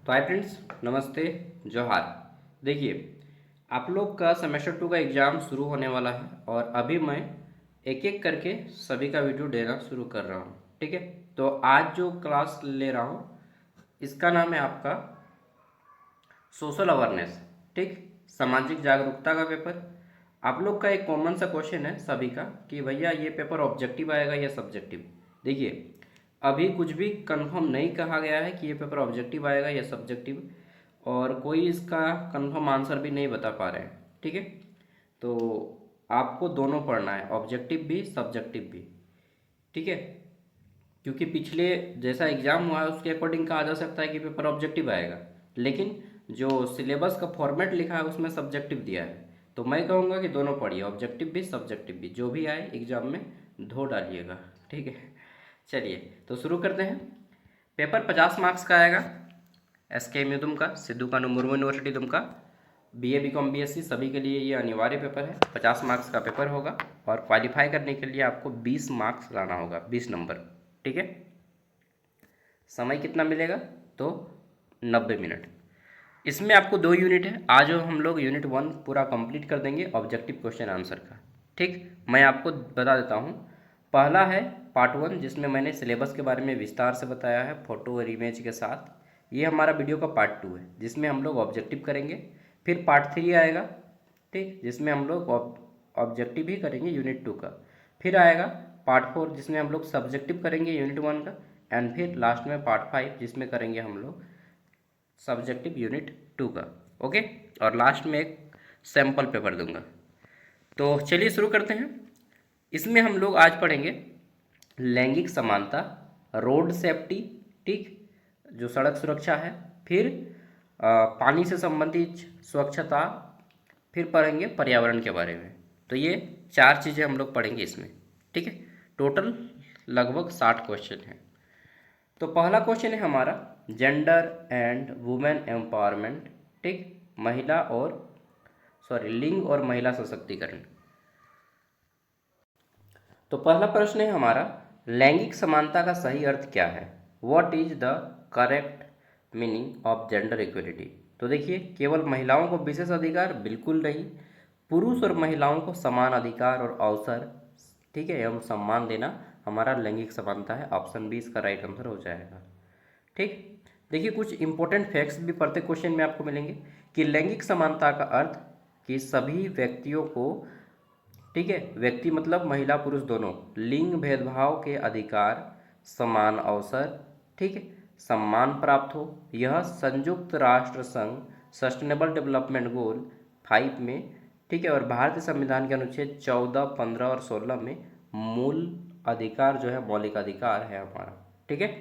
तो hi friends, नमस्ते, जोहार। देखिए, आप लोग का सेमेस्टर 2 का एग्ज़ाम शुरू होने वाला है और अभी मैं एक एक करके सभी का वीडियो देना शुरू कर रहा हूँ। ठीक है, तो आज जो क्लास ले रहा हूँ इसका नाम है आपका सोशल अवेयरनेस। ठीक, सामाजिक जागरूकता का पेपर। आप लोग का एक कॉमन सा क्वेश्चन है सभी का कि भैया ये पेपर ऑब्जेक्टिव आएगा या सब्जेक्टिव। देखिए, अभी कुछ भी कंफर्म नहीं कहा गया है कि ये पेपर ऑब्जेक्टिव आएगा या सब्जेक्टिव, और कोई इसका कंफर्म आंसर भी नहीं बता पा रहे हैं। ठीक है, तो आपको दोनों पढ़ना है, ऑब्जेक्टिव भी सब्जेक्टिव भी। ठीक है, क्योंकि पिछले जैसा एग्ज़ाम हुआ है उसके अकॉर्डिंग कहा जा सकता है कि पेपर ऑब्जेक्टिव आएगा, लेकिन जो सिलेबस का फॉर्मेट लिखा है उसमें सब्जेक्टिव दिया है। तो मैं कहूँगा कि दोनों पढ़िए, ऑब्जेक्टिव भी सब्जेक्टिव भी, जो भी आए एग्ज़ाम में धो डालिएगा। ठीक है, चलिए तो शुरू करते हैं। पेपर 50 मार्क्स का आएगा। SKMU Dumka, Sidhu Kanhu Murmu university Dumka, BA BCom BSc सभी के लिए ये अनिवार्य पेपर है। 50 मार्क्स का पेपर होगा और क्वालिफाई करने के लिए आपको 20 मार्क्स लाना होगा, 20 नंबर। ठीक है, समय कितना मिलेगा? तो 90 मिनट। इसमें आपको 2 यूनिट है। आज हम लोग यूनिट 1 पूरा कंप्लीट कर देंगे ऑब्जेक्टिव क्वेश्चन आंसर का। ठीक, मैं आपको बता देता हूँ। पहला है पार्ट 1, जिसमें मैंने सिलेबस के बारे में विस्तार से बताया है फोटो और इमेज के साथ। ये हमारा वीडियो का पार्ट 2 है जिसमें हम लोग ऑब्जेक्टिव करेंगे। फिर पार्ट 3 आएगा, ठीक, जिसमें हम लोग ऑब्जेक्टिव ही करेंगे यूनिट 2 का। फिर आएगा पार्ट 4 जिसमें हम लोग सब्जेक्टिव करेंगे यूनिट 1 का। एंड फिर लास्ट में पार्ट 5 जिसमें करेंगे हम लोग सब्जेक्टिव यूनिट 2 का। ओके, और लास्ट में एक सैम्पल पेपर दूंगा। तो चलिए शुरू करते हैं। इसमें हम लोग आज पढ़ेंगे लैंगिक समानता, रोड सेफ्टी, ठीक, जो सड़क सुरक्षा है। फिर पानी से संबंधित स्वच्छता। फिर पढ़ेंगे पर्यावरण के बारे में। तो ये 4 चीज़ें हम लोग पढ़ेंगे इसमें। ठीक है, टोटल लगभग 60 क्वेश्चन हैं। तो पहला क्वेश्चन है हमारा जेंडर एंड वुमेन एम्पावरमेंट। ठीक, महिला और लिंग और महिला सशक्तिकरण। तो पहला प्रश्न है हमारा, लैंगिक समानता का सही अर्थ क्या है? What is the correct meaning of gender equality? तो देखिए, केवल महिलाओं को विशेष अधिकार, बिल्कुल नहीं। पुरुष और महिलाओं को समान अधिकार और अवसर, ठीक है, एवं सम्मान देना हमारा लैंगिक समानता है। ऑप्शन बी इसका राइट आंसर हो जाएगा। ठीक, देखिए कुछ इंपॉर्टेंट फैक्ट्स भी प्रत्येक क्वेश्चन में आपको मिलेंगे कि लैंगिक समानता का अर्थ कि सभी व्यक्तियों को, ठीक है, व्यक्ति मतलब महिला पुरुष दोनों, लिंग भेदभाव के अधिकार, समान अवसर, ठीक है, सम्मान प्राप्त हो। यह संयुक्त राष्ट्र संघ सस्टेनेबल डेवलपमेंट गोल 5 में, ठीक है, और भारतीय संविधान के अनुच्छेद 14, 15 और 16 में मूल अधिकार जो है, मौलिक अधिकार है हमारा। ठीक है,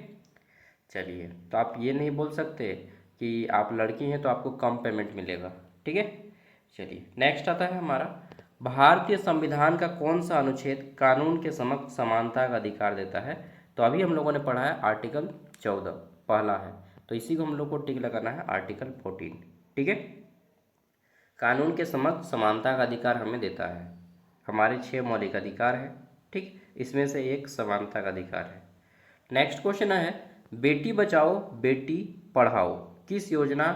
चलिए, तो आप ये नहीं बोल सकते कि आप लड़की हैं तो आपको कम पेमेंट मिलेगा। ठीक है, चलिए नेक्स्ट आता है हमारा, भारतीय संविधान का कौन सा अनुच्छेद कानून के समक्ष समानता का अधिकार देता है? तो अभी हम लोगों ने पढ़ा है आर्टिकल 14 पहला है, तो इसी को हम लोग को टिक लगाना है आर्टिकल 14। ठीक है, कानून के समक्ष समानता का अधिकार हमें देता है। हमारे 6 मौलिक अधिकार हैं, ठीक, इसमें से एक समानता का अधिकार है। नेक्स्ट क्वेश्चन है, बेटी बचाओ बेटी पढ़ाओ किस योजना,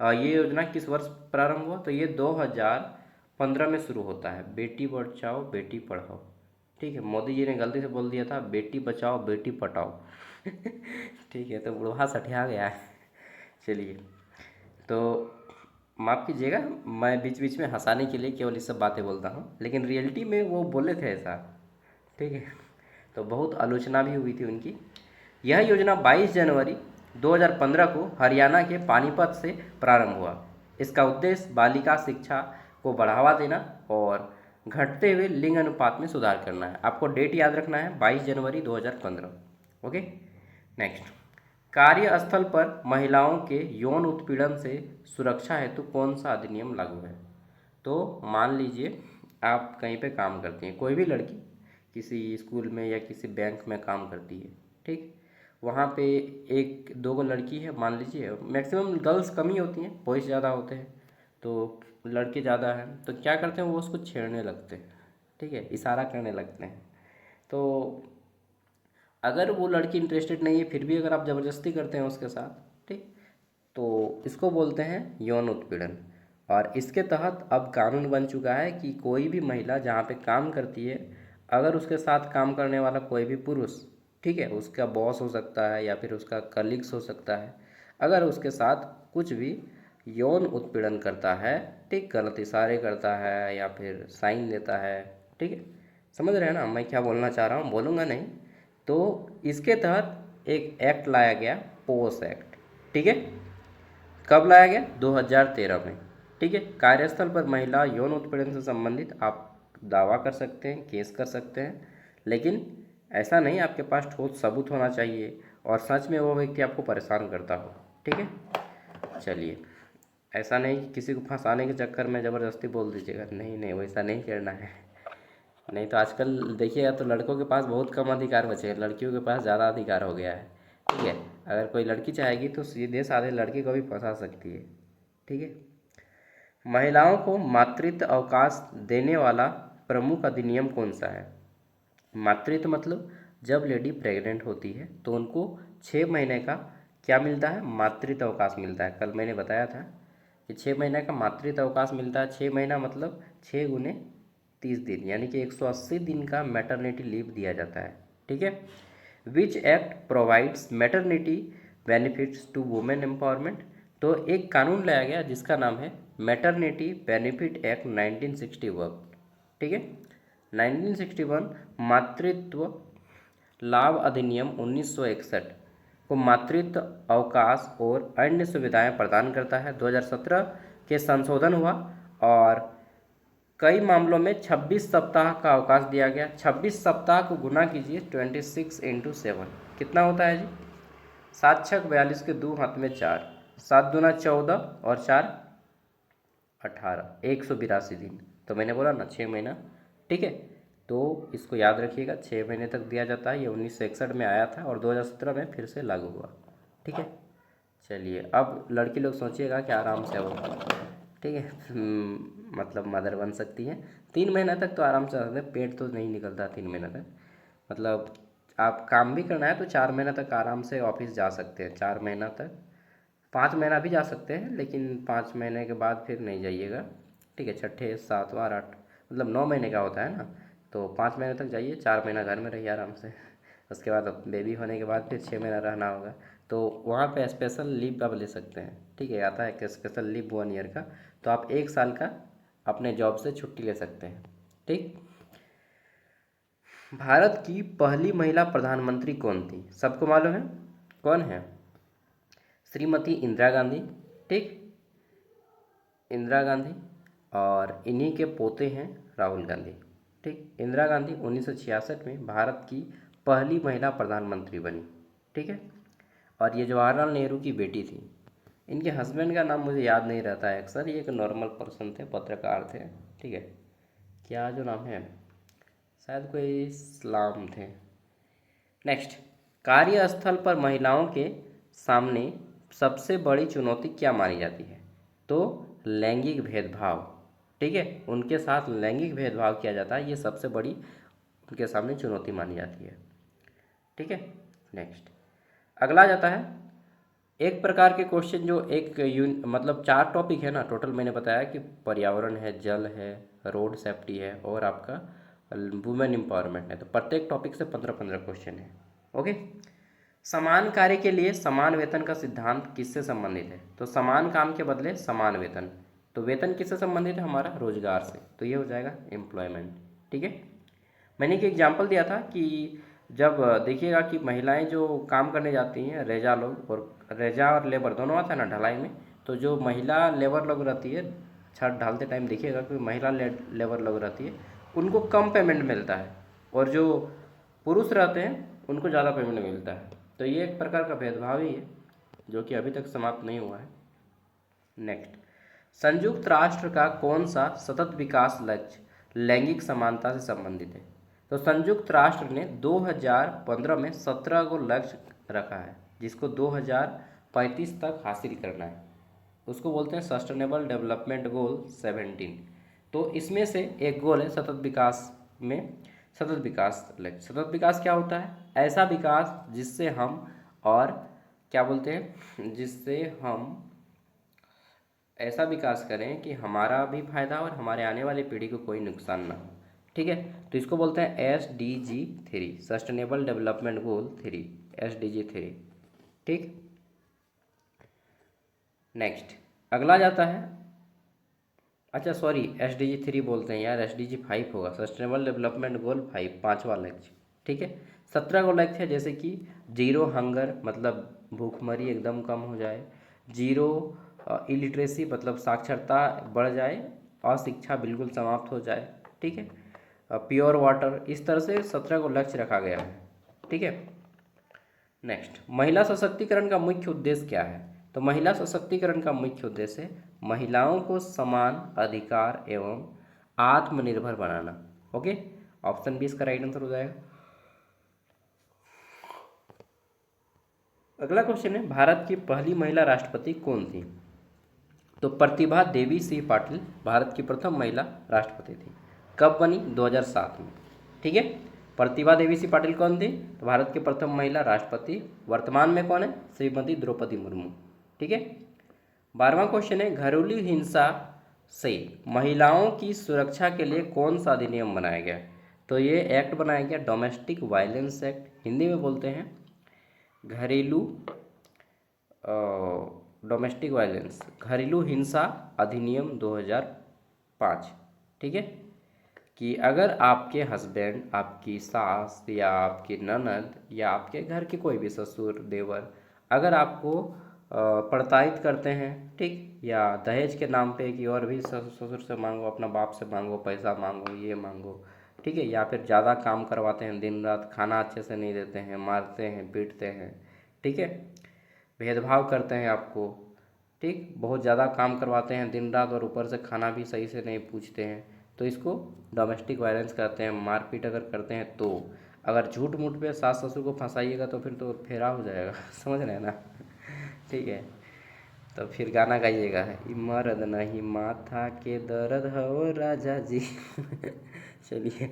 ये योजना किस वर्ष प्रारंभ हुआ? तो ये 2015 में शुरू होता है, बेटी बचाओ बेटी पढ़ाओ। ठीक है, मोदी जी ने गलती से बोल दिया था बेटी बचाओ बेटी पटाओ। ठीक है, तो बुढ़वा सठिया गया है। चलिए, तो माफ़ कीजिएगा, मैं बीच बीच में हंसाने के लिए केवल ये सब बातें बोलता हूँ, लेकिन रियलिटी में वो बोले थे ऐसा। ठीक है, तो बहुत आलोचना भी हुई थी उनकी। यह योजना 22 जनवरी 2015 को हरियाणा के पानीपत से प्रारंभ हुआ। इसका उद्देश्य बालिका शिक्षा को बढ़ावा देना और घटते हुए लिंग अनुपात में सुधार करना है। आपको डेट याद रखना है, 22 जनवरी 2015। ओके, नेक्स्ट, कार्यस्थल पर महिलाओं के यौन उत्पीड़न से सुरक्षा हेतु कौन सा अधिनियम लागू है? तो मान लीजिए आप कहीं पे काम करती हैं, कोई भी लड़की किसी स्कूल में या किसी बैंक में काम करती है, ठीक, वहाँ पे एक दो गो लड़की है, मान लीजिए, मैक्सिमम गर्ल्स कम ही होती हैं, बॉयज़ ज़्यादा होते हैं, तो लड़के ज़्यादा हैं, तो क्या करते हैं वो उसको छेड़ने लगते हैं, ठीक है, इशारा करने लगते हैं। तो अगर वो लड़की इंटरेस्टेड नहीं है फिर भी अगर आप ज़बरदस्ती करते हैं उसके साथ, ठीक, तो इसको बोलते हैं यौन उत्पीड़न। और इसके तहत अब कानून बन चुका है कि कोई भी महिला जहाँ पे काम करती है, अगर उसके साथ काम करने वाला कोई भी पुरुष, ठीक है, उसका बॉस हो सकता है या फिर उसका कलीग्स हो सकता है, अगर उसके साथ कुछ भी यौन उत्पीड़न करता है, ठीक, गलत इशारे करता है या फिर साइन देता है, ठीक है, समझ रहे हैं ना मैं क्या बोलना चाह रहा हूँ, बोलूँगा नहीं। तो इसके तहत एक एक्ट लाया गया, पोस एक्ट, ठीक है। कब लाया गया? 2013 में, ठीक है। कार्यस्थल पर महिला यौन उत्पीड़न से संबंधित आप दावा कर सकते हैं, केस कर सकते हैं, लेकिन ऐसा नहीं आपके पास ठोस सबूत होना चाहिए और सच में वो व्यक्ति आपको परेशान करता हो, ठीक है। चलिए, ऐसा नहीं कि किसी को फंसाने के चक्कर में ज़बरदस्ती बोल दीजिएगा, नहीं नहीं वैसा नहीं करना है। नहीं तो आजकल देखिएगा तो लड़कों के पास बहुत कम अधिकार बचे हैं, लड़कियों के पास ज़्यादा अधिकार हो गया है, ठीक है। अगर कोई लड़की चाहेगी तो सीधे साधे लड़के को भी फंसा सकती है, ठीक है। महिलाओं को मातृत्व अवकाश देने वाला प्रमुख अधिनियम कौन सा है? मातृत्व मतलब जब लेडी प्रेग्नेंट होती है तो उनको 6 महीने का क्या मिलता है? मातृत्व अवकाश मिलता है। कल मैंने बताया था कि 6 महीने का मातृत्व अवकाश मिलता है। 6 महीना मतलब 6 × 30 दिन, यानी कि 180 दिन का मैटरनिटी लीव दिया जाता है, ठीक है। Which act provides maternity benefits to women empowerment? तो एक कानून लाया गया जिसका नाम है मैटरनिटी बेनिफिट एक्ट 1961, ठीक है। 1961 मातृत्व लाभ अधिनियम 1961 को मातृत्व अवकाश और अन्य सुविधाएं प्रदान करता है। 2017 के संशोधन हुआ और कई मामलों में 26 सप्ताह का अवकाश दिया गया। 26 सप्ताह को गुना कीजिए 26 × 7, कितना होता है जी? 7 छक 42 के 2 हाथ में 4, 7 दूना 14 और 4 18, 182 दिन। तो मैंने बोला ना 6 महीना, ठीक है। तो इसको याद रखिएगा, 6 महीने तक दिया जाता है। ये 1961 में आया था और 2017 में फिर से लागू हुआ, ठीक है। चलिए, अब लड़की लोग सोचिएगा कि आराम से वो, ठीक है, मतलब मदर बन सकती हैं 3 महीना तक। तो आराम से रहते हैं, पेट तो नहीं निकलता 3 महीना तक। मतलब आप काम भी करना है तो 4 महीना तक आराम से ऑफिस जा सकते हैं, 4 महीना तक। 5 महीना भी जा सकते हैं, लेकिन 5 महीने के बाद फिर नहीं जाइएगा, ठीक है। छठे, सातवां, आठ, मतलब 9 महीने का होता है ना, तो 5 महीने तक जाइए, 4 महीना घर में रहिए आराम से। उसके बाद बेबी होने के बाद फिर 6 महीना रहना होगा, तो वहाँ पे स्पेशल लीव आप ले सकते हैं, ठीक है। आता है कि स्पेशल लीव 1 ईयर का, तो आप 1 साल का अपने जॉब से छुट्टी ले सकते हैं, ठीक। भारत की पहली महिला प्रधानमंत्री कौन थी? सबको मालूम है कौन है? श्रीमती इंदिरा गांधी, ठीक, इंदिरा गांधी। और इन्हीं के पोते हैं राहुल गांधी, ठीक। इंदिरा गांधी 1966 में भारत की पहली महिला प्रधानमंत्री बनी, ठीक है। और ये जवाहरलाल नेहरू की बेटी थी। इनके हस्बैंड का नाम मुझे याद नहीं रहता है अक्सर, ये एक नॉर्मल पर्सन थे, पत्रकार थे, ठीक है। क्या जो नाम है, शायद कोई इस्लाम थे। नेक्स्ट, कार्यस्थल पर महिलाओं के सामने सबसे बड़ी चुनौती क्या मानी जाती है? तो लैंगिक भेदभाव, ठीक है, उनके साथ लैंगिक भेदभाव किया जाता है, ये सबसे बड़ी उनके सामने चुनौती मानी जाती है, ठीक है। नेक्स्ट, अगला जाता है एक प्रकार के क्वेश्चन जो एक मतलब 4 टॉपिक है ना टोटल, मैंने बताया कि पर्यावरण है, जल है, रोड सेफ्टी है और आपका वुमेन एम्पावरमेंट है। तो प्रत्येक टॉपिक से 15-15 क्वेश्चन है, ओके। समान कार्य के लिए समान वेतन का सिद्धांत किससे संबंधित है? तो समान काम के बदले समान वेतन। तो वेतन किससे संबंधित है? हमारा रोजगार से, तो ये हो जाएगा एम्प्लॉयमेंट, ठीक है। मैंने एक एग्जांपल दिया था कि जब देखिएगा कि महिलाएं जो काम करने जाती हैं, रेजा लोग, और रेजा और लेबर दोनों आता है ना ढलाई में, तो जो महिला लेबर लोग रहती है, छत ढालते टाइम देखिएगा कि महिला लेबर लोग रहती है, उनको कम पेमेंट मिलता है, और जो पुरुष रहते हैं उनको ज़्यादा पेमेंट मिलता है। तो ये एक प्रकार का भेदभाव ही है जो कि अभी तक समाप्त नहीं हुआ है। नेक्स्ट, संयुक्त राष्ट्र का कौन सा सतत विकास लक्ष्य लैंगिक समानता से संबंधित है? तो संयुक्त राष्ट्र ने 2015 में 17 को लक्ष्य रखा है, जिसको 2035 तक हासिल करना है। उसको बोलते हैं सस्टेनेबल डेवलपमेंट गोल 17। तो इसमें से एक गोल है सतत विकास में, सतत विकास लक्ष्य। सतत विकास क्या होता है? ऐसा विकास जिससे हम और क्या बोलते हैं, जिससे हम ऐसा विकास करें कि हमारा भी फायदा और हमारे आने वाली पीढ़ी को कोई नुकसान ना हो। ठीक है, तो इसको बोलते हैं SDG 3, sustainable development goal 3, SDG 3। ठीक, नेक्स्ट अगला जाता है, अच्छा सॉरी SDG 3 बोलते हैं यार, SDG 5 होगा, सस्टेनेबल डेवलपमेंट गोल 5, पाँचवा लक्ष्य। ठीक है, 17 को लक्ष्य है, जैसे कि जीरो हंगर मतलब भूखमरी एकदम कम हो जाए, जीरो इलिटरेसी मतलब साक्षरता बढ़ जाए, अशिक्षा बिल्कुल समाप्त हो जाए। ठीक है, प्योर वाटर, इस तरह से 17 को लक्ष्य रखा गया है। ठीक है, नेक्स्ट महिला सशक्तिकरण का मुख्य उद्देश्य क्या है? तो महिला सशक्तिकरण का मुख्य उद्देश्य है महिलाओं को समान अधिकार एवं आत्मनिर्भर बनाना। ओके, ऑप्शन 20 का राइट आंसर हो जाएगा। अगला क्वेश्चन है, भारत की पहली महिला राष्ट्रपति कौन थी? तो प्रतिभा देवी सिंह पाटिल भारत की प्रथम महिला राष्ट्रपति थी। कब बनी? 2007 में। ठीक है, प्रतिभा देवी सिंह पाटिल कौन थी? तो भारत की प्रथम महिला राष्ट्रपति। वर्तमान में कौन है? श्रीमती द्रौपदी मुर्मू। ठीक है, 12वां क्वेश्चन है, घरेलू हिंसा से महिलाओं की सुरक्षा के लिए कौन सा अधिनियम बनाया गया? तो ये एक्ट बनाया गया डोमेस्टिक वायलेंस एक्ट, हिंदी में बोलते हैं घरेलू डोमेस्टिक वायलेंस, घरेलू हिंसा अधिनियम 2005। ठीक है, कि अगर आपके हस्बैंड, आपकी सास या आपकी ननद या आपके घर के कोई भी ससुर देवर अगर आपको प्रताड़ित करते हैं, ठीक, या दहेज के नाम पे कि और भी ससुर से मांगो, अपना बाप से मांगो, पैसा मांगो, ये मांगो, ठीक है, या फिर ज़्यादा काम करवाते हैं, दिन रात खाना अच्छे से नहीं देते हैं, मारते हैं, पीटते हैं, ठीक है, भेदभाव करते हैं आपको, ठीक, बहुत ज़्यादा काम करवाते हैं दिन रात और ऊपर से खाना भी सही से नहीं पूछते हैं, तो इसको डोमेस्टिक वायलेंस कहते हैं। मारपीट अगर करते हैं तो, अगर झूठ मूठ पे सास ससुर को फंसाइएगा तो फिर तो फेरा हो जाएगा समझ रहे हैं ना। ठीक है, तो फिर गाना गाइएगा, "ई मर्द नहीं माथा के दर्द हो राजा जी" चलिए,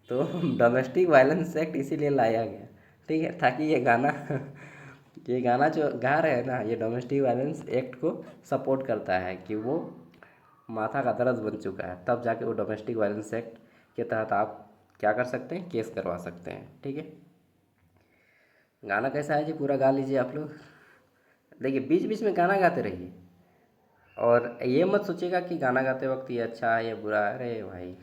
तो डोमेस्टिक वायलेंस एक्ट इसीलिए लाया गया, ठीक है, ताकि ये गाना जो गा रहे हैं ना, ये डोमेस्टिक वायलेंस एक्ट को सपोर्ट करता है कि वो माथा का दर्द बन चुका है, तब जाके वो डोमेस्टिक वायलेंस एक्ट के तहत आप क्या कर सकते हैं, केस करवा सकते हैं। ठीक है, गाना कैसा है जी, पूरा गा लीजिए आप लोग। देखिए बीच बीच में गाना गाते रहिए, और ये मत सोचिएगा कि गाना गाते वक्त ये अच्छा है ये बुरा है, अरे भाई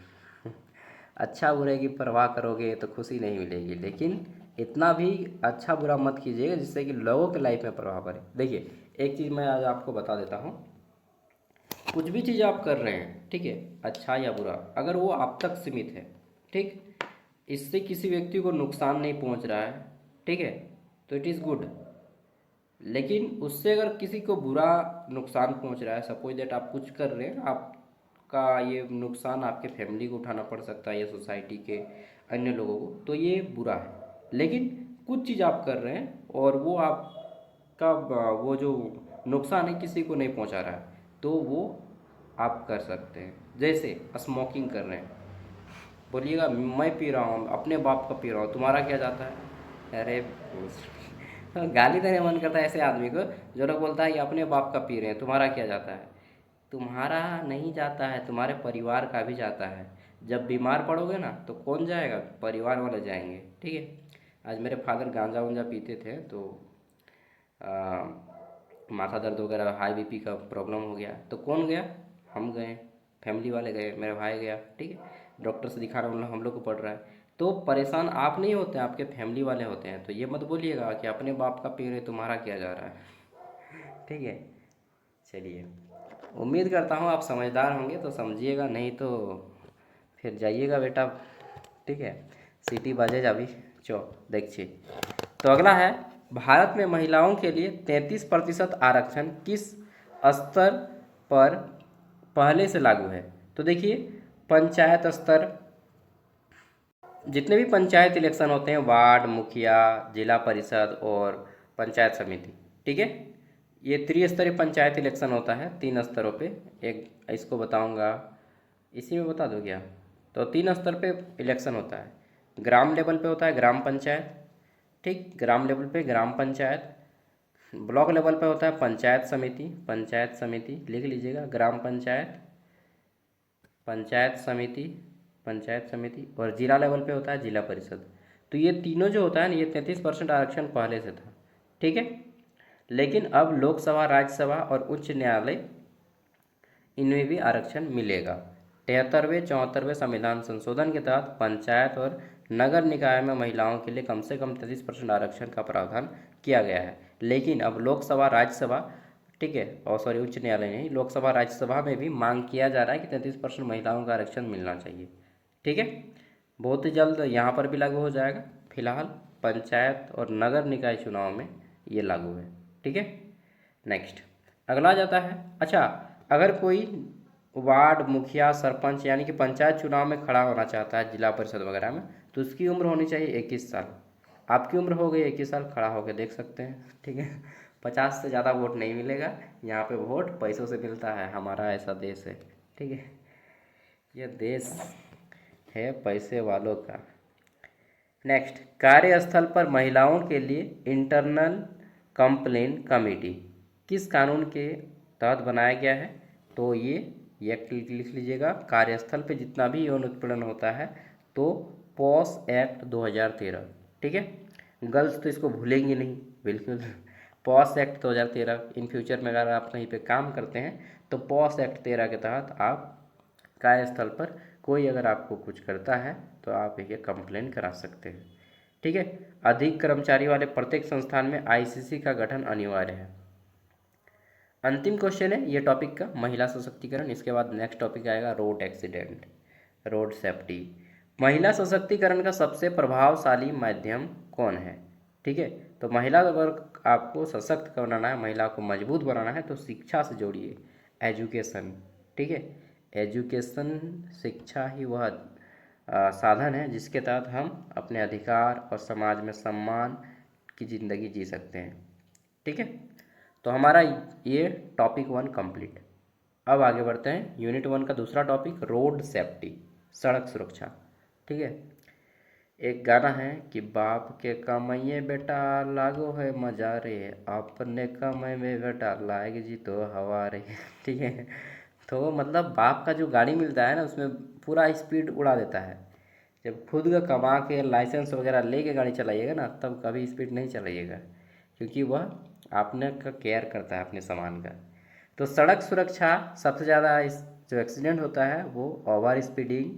अच्छा बुरे की परवाह करोगे तो खुशी नहीं मिलेगी, लेकिन इतना भी अच्छा बुरा मत कीजिएगा जिससे कि लोगों के लाइफ में प्रभाव पड़े। देखिए एक चीज़ मैं आज आपको बता देता हूँ, कुछ भी चीज़ आप कर रहे हैं, ठीक है, अच्छा या बुरा, अगर वो आप तक सीमित है, ठीक, इससे किसी व्यक्ति को नुकसान नहीं पहुंच रहा है, ठीक है, तो इट इज़ गुड। लेकिन उससे अगर किसी को बुरा नुकसान पहुंच रहा है, सपोज दैट आप कुछ कर रहे हैं, आपका ये नुकसान आपके फैमिली को उठाना पड़ सकता है या सोसाइटी के अन्य लोगों को, तो ये बुरा है। लेकिन कुछ चीज़ आप कर रहे हैं और वो आपका वो जो नुकसान है किसी को नहीं पहुंचा रहा है, तो वो आप कर सकते हैं। जैसे स्मोकिंग कर रहे हैं, बोलिएगा मैं पी रहा हूँ, अपने बाप का पी रहा हूँ, तुम्हारा क्या जाता है? अरे गाली देने मन करता है ऐसे आदमी को जो लोग बोलता है कि अपने बाप का पी रहे हैं, तुम्हारा क्या जाता है? तुम्हारा नहीं जाता है, तुम्हारे परिवार का भी जाता है। जब बीमार पड़ोगे ना तो कौन जाएगा? परिवार वाले जाएंगे। ठीक है, आज मेरे फादर गांजा वांजा पीते थे तो आ, माथा दर्द वगैरह, हाई बीपी का प्रॉब्लम हो गया, तो कौन गया? हम गए, फैमिली वाले गए, मेरा भाई गया, ठीक है, डॉक्टर से दिखाना मतलब हम लोग को पड़ रहा है, तो परेशान आप नहीं होते हैं, आपके फैमिली वाले होते हैं। तो ये मत बोलिएगा कि अपने बाप का पी रहे तुम्हारा क्या जा रहा है। ठीक है, चलिए, उम्मीद करता हूँ आप समझदार होंगे तो समझिएगा, नहीं तो फिर जाइएगा बेटा। ठीक है, सीटी बजेगा अभी, चो देखिए। तो अगला है, भारत में महिलाओं के लिए 33% आरक्षण किस स्तर पर पहले से लागू है? तो देखिए पंचायत स्तर, जितने भी पंचायत इलेक्शन होते हैं, वार्ड मुखिया, जिला परिषद और पंचायत समिति, ठीक है, ये त्रिस्तरीय पंचायत इलेक्शन होता है 3 स्तरों पे। एक इसको बताऊंगा, इसी में बता दो क्या, तो 3 स्तर पे इलेक्शन होता है। ग्राम लेवल पे होता है ग्राम पंचायत, ठीक, ग्राम लेवल पे ग्राम पंचायत, ब्लॉक लेवल पे होता है पंचायत समिति लिख लीजिएगा, ग्राम पंचायत, पंचायत समिति, और जिला लेवल पे होता है जिला परिषद। तो ये तीनों जो होता है ना, ये 33% आरक्षण पहले से था, ठीक है। लेकिन अब लोकसभा, राज्यसभा और उच्च न्यायालय, इनमें भी आरक्षण मिलेगा। 73वें 74वें संविधान संशोधन के तहत पंचायत और नगर निकाय में महिलाओं के लिए कम से कम 33% आरक्षण का प्रावधान किया गया है। लेकिन अब लोकसभा, राज्यसभा, ठीक है, और सॉरी उच्च न्यायालय नहीं, लोकसभा राज्यसभा में भी मांग किया जा रहा है कि 33% महिलाओं का आरक्षण मिलना चाहिए, ठीक है। बहुत ही जल्द यहाँ पर भी लागू हो जाएगा। फिलहाल पंचायत और नगर निकाय चुनाव में ये लागू है, ठीक है। नेक्स्ट अगला जाता है, अच्छा, अगर कोई वार्ड मुखिया, सरपंच यानी कि पंचायत चुनाव में खड़ा होना चाहता है जिला परिषद वगैरह में, तो उसकी उम्र होनी चाहिए 21 साल। आपकी उम्र हो गई 21 साल, खड़ा होकर देख सकते हैं, ठीक है। 50 से ज़्यादा वोट नहीं मिलेगा यहाँ पे, वोट पैसों से मिलता है, हमारा ऐसा देश है, ठीक है। ये देश है पैसे वालों का। नेक्स्ट, कार्यस्थल पर महिलाओं के लिए इंटरनल कंप्लेन कमेटी किस कानून के तहत बनाया गया है? तो ये लिख लीजिएगा, कार्यस्थल पे जितना भी यौन उत्पीड़न होता है तो पॉस एक्ट 2013, ठीक है। गर्ल्स तो इसको भूलेंगे नहीं, बिल्कुल। पॉस एक्ट 2013, इन फ्यूचर में अगर आप कहीं पे काम करते हैं तो पॉस एक्ट 13 के तहत आप कार्यस्थल पर कोई अगर आपको कुछ करता है तो आप ये कंप्लेन करा सकते हैं, ठीक है। अधिक कर्मचारी वाले प्रत्येक संस्थान में आईसीसी का गठन अनिवार्य है। अंतिम क्वेश्चन है ये टॉपिक का, महिला सशक्तिकरण। इसके बाद नेक्स्ट टॉपिक आएगा रोड एक्सीडेंट, रोड सेफ्टी। महिला सशक्तिकरण का सबसे प्रभावशाली माध्यम कौन है? ठीक है, तो महिला अगर आपको सशक्त बनाना है, महिला को मजबूत बनाना है, तो शिक्षा से जोड़िए, एजुकेशन, ठीक है। एजुकेशन, शिक्षा ही वह साधन है जिसके तहत हम अपने अधिकार और समाज में सम्मान की ज़िंदगी जी सकते हैं, ठीक है। तो हमारा ये टॉपिक 1 कंप्लीट। अब आगे बढ़ते हैं यूनिट 1 का दूसरा टॉपिक, रोड सेफ्टी, सड़क सुरक्षा, ठीक है। एक गाना है कि बाप के कमाइए बेटा लागो है मजा रे, अपने कमाई में बेटा लाएगी जी तो हवा रे, ठीक है। तो मतलब बाप का जो गाड़ी मिलता है ना, उसमें पूरा स्पीड उड़ा देता है। जब खुद का कमा के लाइसेंस वगैरह लेके गाड़ी चलाइएगा ना, तब कभी स्पीड नहीं चलाइएगा, क्योंकि वह आपने का केयर करता है अपने सामान का। तो सड़क सुरक्षा सबसे ज़्यादा इस जो एक्सीडेंट होता है वो ओवरस्पीडिंग,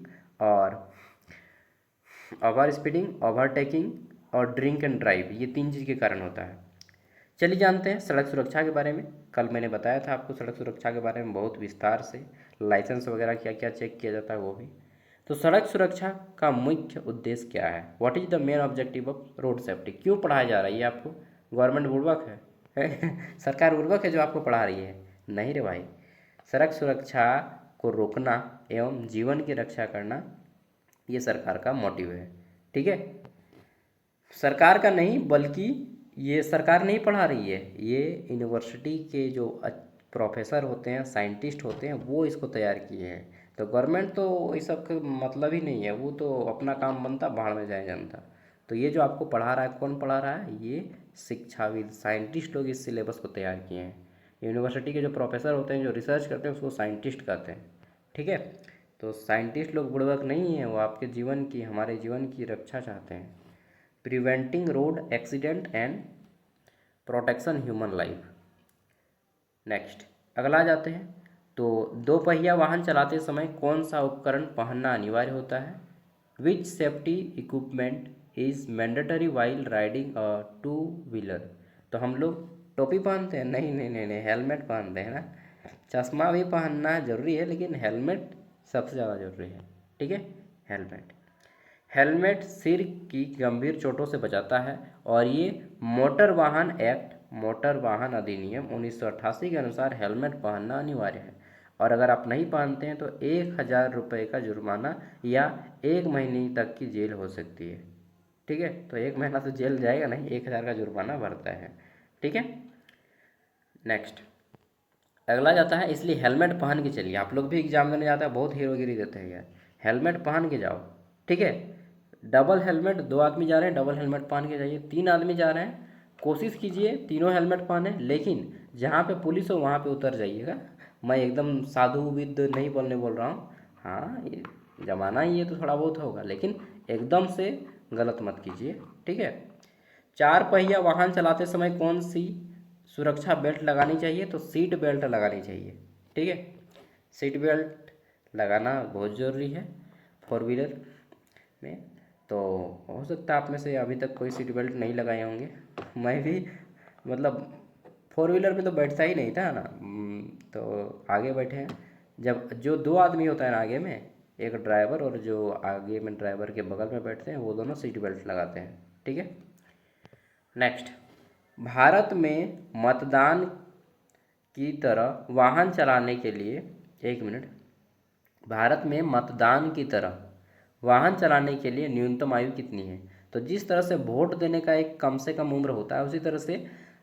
ओवरटेकिंग और ड्रिंक एंड ड्राइव, ये 3 चीज़ के कारण होता है। चलिए जानते हैं सड़क सुरक्षा के बारे में। कल मैंने बताया था आपको सड़क सुरक्षा के बारे में बहुत विस्तार से, लाइसेंस वगैरह क्या क्या चेक किया जाता है वो भी। तो सड़क सुरक्षा का मुख्य उद्देश्य क्या है? What is the main objective of road safety? क्यों पढ़ाया जा रहा है ये आपको? गवर्नमेंट बुड़बक है? सरकार बुड़बक है जो आपको पढ़ा रही है? नहीं रे भाई, सड़क सुरक्षा को रोकना एवं जीवन की रक्षा करना, ये सरकार का मोटिव है, ठीक है। सरकार का नहीं, बल्कि ये सरकार नहीं पढ़ा रही है, ये यूनिवर्सिटी के जो प्रोफेसर होते हैं, साइंटिस्ट होते हैं, वो इसको तैयार किए हैं। तो गवर्नमेंट तो इस सब का मतलब ही नहीं है, वो तो अपना काम बनता, भाड़ में जाए जनता। तो ये जो आपको पढ़ा रहा है, कौन पढ़ा रहा है? ये शिक्षाविद, साइंटिस्ट लोग इस सिलेबस को तैयार किए हैं। यूनिवर्सिटी के जो प्रोफेसर होते हैं, जो रिसर्च करते हैं, उसको साइंटिस्ट कहते हैं, ठीक है। तो साइंटिस्ट लोग बुड़बक नहीं है, वो आपके जीवन की, हमारे जीवन की रक्षा चाहते हैं। Preventing road accident and protection human life. Next अगला जाते हैं, तो 2 पहिया वाहन चलाते समय कौन सा उपकरण पहनना अनिवार्य होता है? Which safety equipment is mandatory while riding a 2 wheeler? तो हम लोग टोपी पहनते हैं? नहीं नहीं नहीं नहीं, हेलमेट पहनते हैं ना। चश्मा भी पहनना ज़रूरी है, लेकिन हेलमेट सबसे ज़्यादा ज़रूरी है, ठीक है। हेलमेट, हेलमेट सिर की गंभीर चोटों से बचाता है, और ये मोटर वाहन एक्ट, मोटर वाहन अधिनियम 1988 के अनुसार हेलमेट पहनना अनिवार्य है। और अगर आप नहीं पहनते हैं तो 1000 रुपये का जुर्माना या 1 महीने तक की जेल हो सकती है, ठीक है। तो 1 महीना तो जेल जाएगा नहीं, 1000 का जुर्माना भरता है, ठीक है। नेक्स्ट अगला जाता है, इसलिए हेलमेट पहन के चलिए। आप लोग भी एग्जाम देने जाते हैं, बहुत हीरोगिरी देते हैं यार, हेलमेट पहन के जाओ, ठीक है। डबल हेलमेट, 2 आदमी जा रहे हैं, डबल हेलमेट पहन के जाइए। 3 आदमी जा रहे हैं कोशिश कीजिए तीनों हेलमेट पहने, लेकिन जहाँ पे पुलिस हो वहाँ पे उतर जाइएगा। मैं एकदम साधु विद नहीं बोल रहा हूँ। हाँ, ये ज़माना ही है तो थोड़ा बहुत होगा, लेकिन एकदम से गलत मत कीजिए, ठीक है। चार पहिया वाहन चलाते समय कौन सी सुरक्षा बेल्ट लगानी चाहिए? तो सीट बेल्ट लगानी चाहिए, ठीक है। सीट बेल्ट लगाना बहुत ज़रूरी है फोर व्हीलर में। तो हो सकता है आप में से अभी तक कोई सीट बेल्ट नहीं लगाए होंगे। मैं भी मतलब फोर व्हीलर में तो बैठता ही नहीं था ना। तो आगे बैठे हैं। जब जो दो आदमी होता है ना आगे में, एक ड्राइवर और जो आगे में ड्राइवर के बगल में बैठते हैं, वो दोनों सीट बेल्ट लगाते हैं, ठीक है। नेक्स्ट, भारत में मतदान की तरह वाहन चलाने के लिए, एक मिनट, भारत में मतदान की तरह वाहन चलाने के लिए न्यूनतम आयु कितनी है? तो जिस तरह से वोट देने का एक कम से कम उम्र होता है, उसी तरह से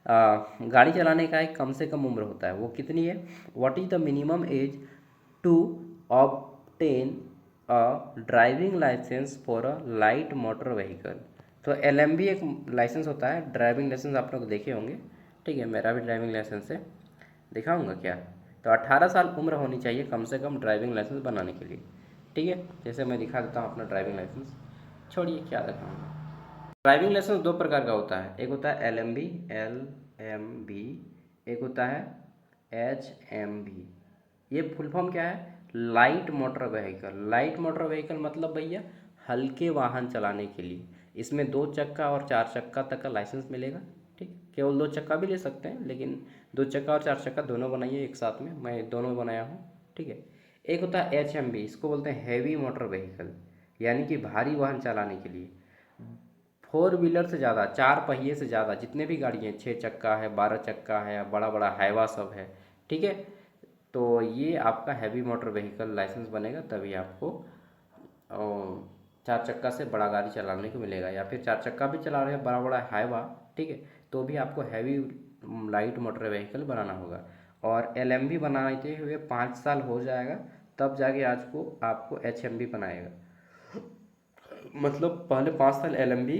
गाड़ी चलाने का एक कम से कम उम्र होता है। वो कितनी है? What is the minimum age to obtain a driving licence for a light motor vehicle? तो LMV एक लाइसेंस होता है, ड्राइविंग लाइसेंस आप लोग देखे होंगे, ठीक है। मेरा भी ड्राइविंग लाइसेंस है, दिखाऊंगा क्या? तो 18 साल उम्र होनी चाहिए कम से कम ड्राइविंग लाइसेंस बनाने के लिए, ठीक है। जैसे मैं दिखा देता हूँ अपना ड्राइविंग लाइसेंस, छोड़िए क्या दिखाऊंगा। ड्राइविंग लाइसेंस दो प्रकार का होता है, एक होता है LMB, एक होता है HMB। ये फुल फॉर्म क्या है? Light motor vehicle. Light motor vehicle मतलब भैया हल्के वाहन चलाने के लिए। इसमें 2 चक्का और 4 चक्का तक का लाइसेंस मिलेगा, ठीक। केवल 2 चक्का भी ले सकते हैं, लेकिन 2 चक्का और 4 चक्का दोनों बनाइए एक साथ में, मैं दोनों बनाया हूँ, ठीक है। एक होता है HMB, इसको बोलते हैं हैवी मोटर व्हीकल, यानी कि भारी वाहन चलाने के लिए। फोर व्हीलर से ज़्यादा, 4 पहिए से ज़्यादा जितने भी गाड़ी हैं, 6 चक्का है, 12 चक्का है, बड़ा बड़ा हाइवा सब है, ठीक है। तो ये आपका हैवी मोटर व्हीकल लाइसेंस बनेगा, तभी आपको 4 चक्का से बड़ा गाड़ी चलाने को मिलेगा, या फिर 4 चक्का भी चला रहे हैं बड़ा बड़ा हाइवा, ठीक है, तो भी आपको हैवी लाइट मोटर व्हीकल बनाना होगा। और LMB बनाते हुए 5 साल हो जाएगा, तब जाके आज को आपको HMB बनाएगा। मतलब पहले 5 साल LMB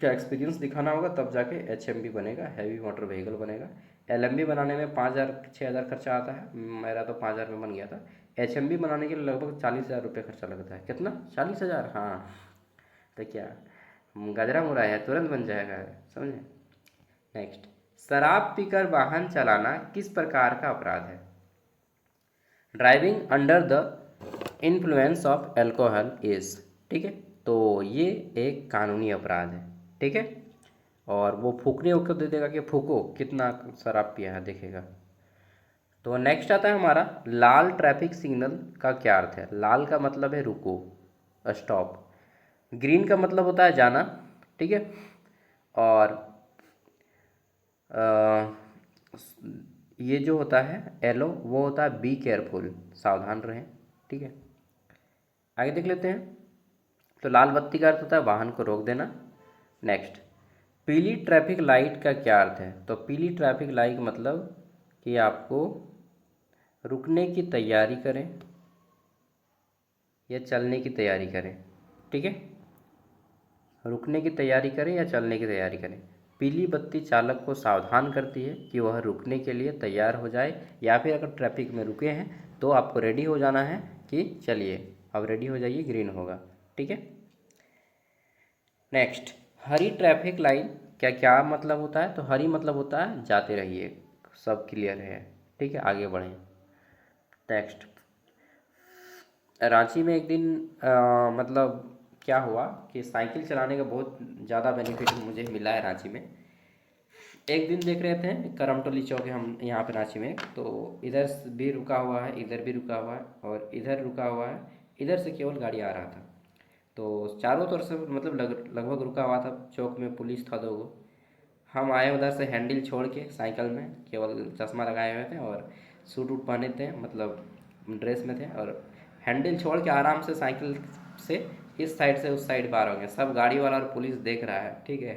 का एक्सपीरियंस दिखाना होगा, तब जाके HMB बनेगा, हैवी मोटर व्हीकल बनेगा। LMB बनाने में 5,000 6,000 खर्चा आता है, मेरा तो 5,000 में बन गया था। HMB बनाने के लिए लगभग 40,000 रुपये खर्चा लगता है। कितना? 40,000, हाँ। तो क्या गजरा मुरा है, तुरंत बन जाएगा, समझे। नेक्स्ट, शराब पीकर वाहन चलाना किस प्रकार का अपराध है? Driving under the influence of alcohol is, ठीक है। तो ये एक कानूनी अपराध है, ठीक है। और वो फूकने को दे देगा कि फूको कितना शराब पिया है, देखेगा। तो नेक्स्ट आता है हमारा, लाल ट्रैफिक सिग्नल का क्या अर्थ है? लाल का मतलब है रुको, स्टॉप। ग्रीन का मतलब होता है जाना, ठीक है। और अ, ये जो होता है येलो, वो होता है बी केयरफुल, सावधान रहें, ठीक है। आगे देख लेते हैं। तो लाल बत्ती का अर्थ होता है वाहन को रोक देना। नेक्स्ट, पीली ट्रैफिक लाइट का क्या अर्थ है? तो पीली ट्रैफिक लाइट मतलब कि आपको रुकने की तैयारी करें या चलने की तैयारी करें, ठीक है। रुकने की तैयारी करें या चलने की तैयारी करें। पीली बत्ती चालक को सावधान करती है कि वह रुकने के लिए तैयार हो जाए, या फिर अगर ट्रैफिक में रुके हैं तो आपको रेडी हो जाना है कि चलिए अब रेडी हो जाइए, ग्रीन होगा, ठीक है। नेक्स्ट, हरी ट्रैफिक लाइन क्या क्या मतलब होता है? तो हरी मतलब होता है जाते रहिए, सब क्लियर है, ठीक है, आगे बढ़ें। नेक्स्ट, रांची में एक दिन मतलब क्या हुआ कि साइकिल चलाने का बहुत ज़्यादा बेनिफिट मुझे मिला है रांची में। एक दिन देख रहे थे, करमटोली चौक है हम यहाँ पे रांची में, तो इधर भी रुका हुआ है, इधर भी रुका हुआ है, और इधर रुका हुआ है, इधर से केवल गाड़ी आ रहा था। तो चारों तरफ से मतलब लगभग रुका हुआ था, चौक में पुलिस था 2 गो। हम आए उधर से हैंडल छोड़ के साइकिल में, केवल चश्मा लगाए हुए थे और सूट वूट पहने थे, मतलब ड्रेस में थे, और हैंडल छोड़ के आराम से साइकिल से इस साइड से उस साइड पार हो गए। सब गाड़ी वाला और पुलिस देख रहा है, ठीक है,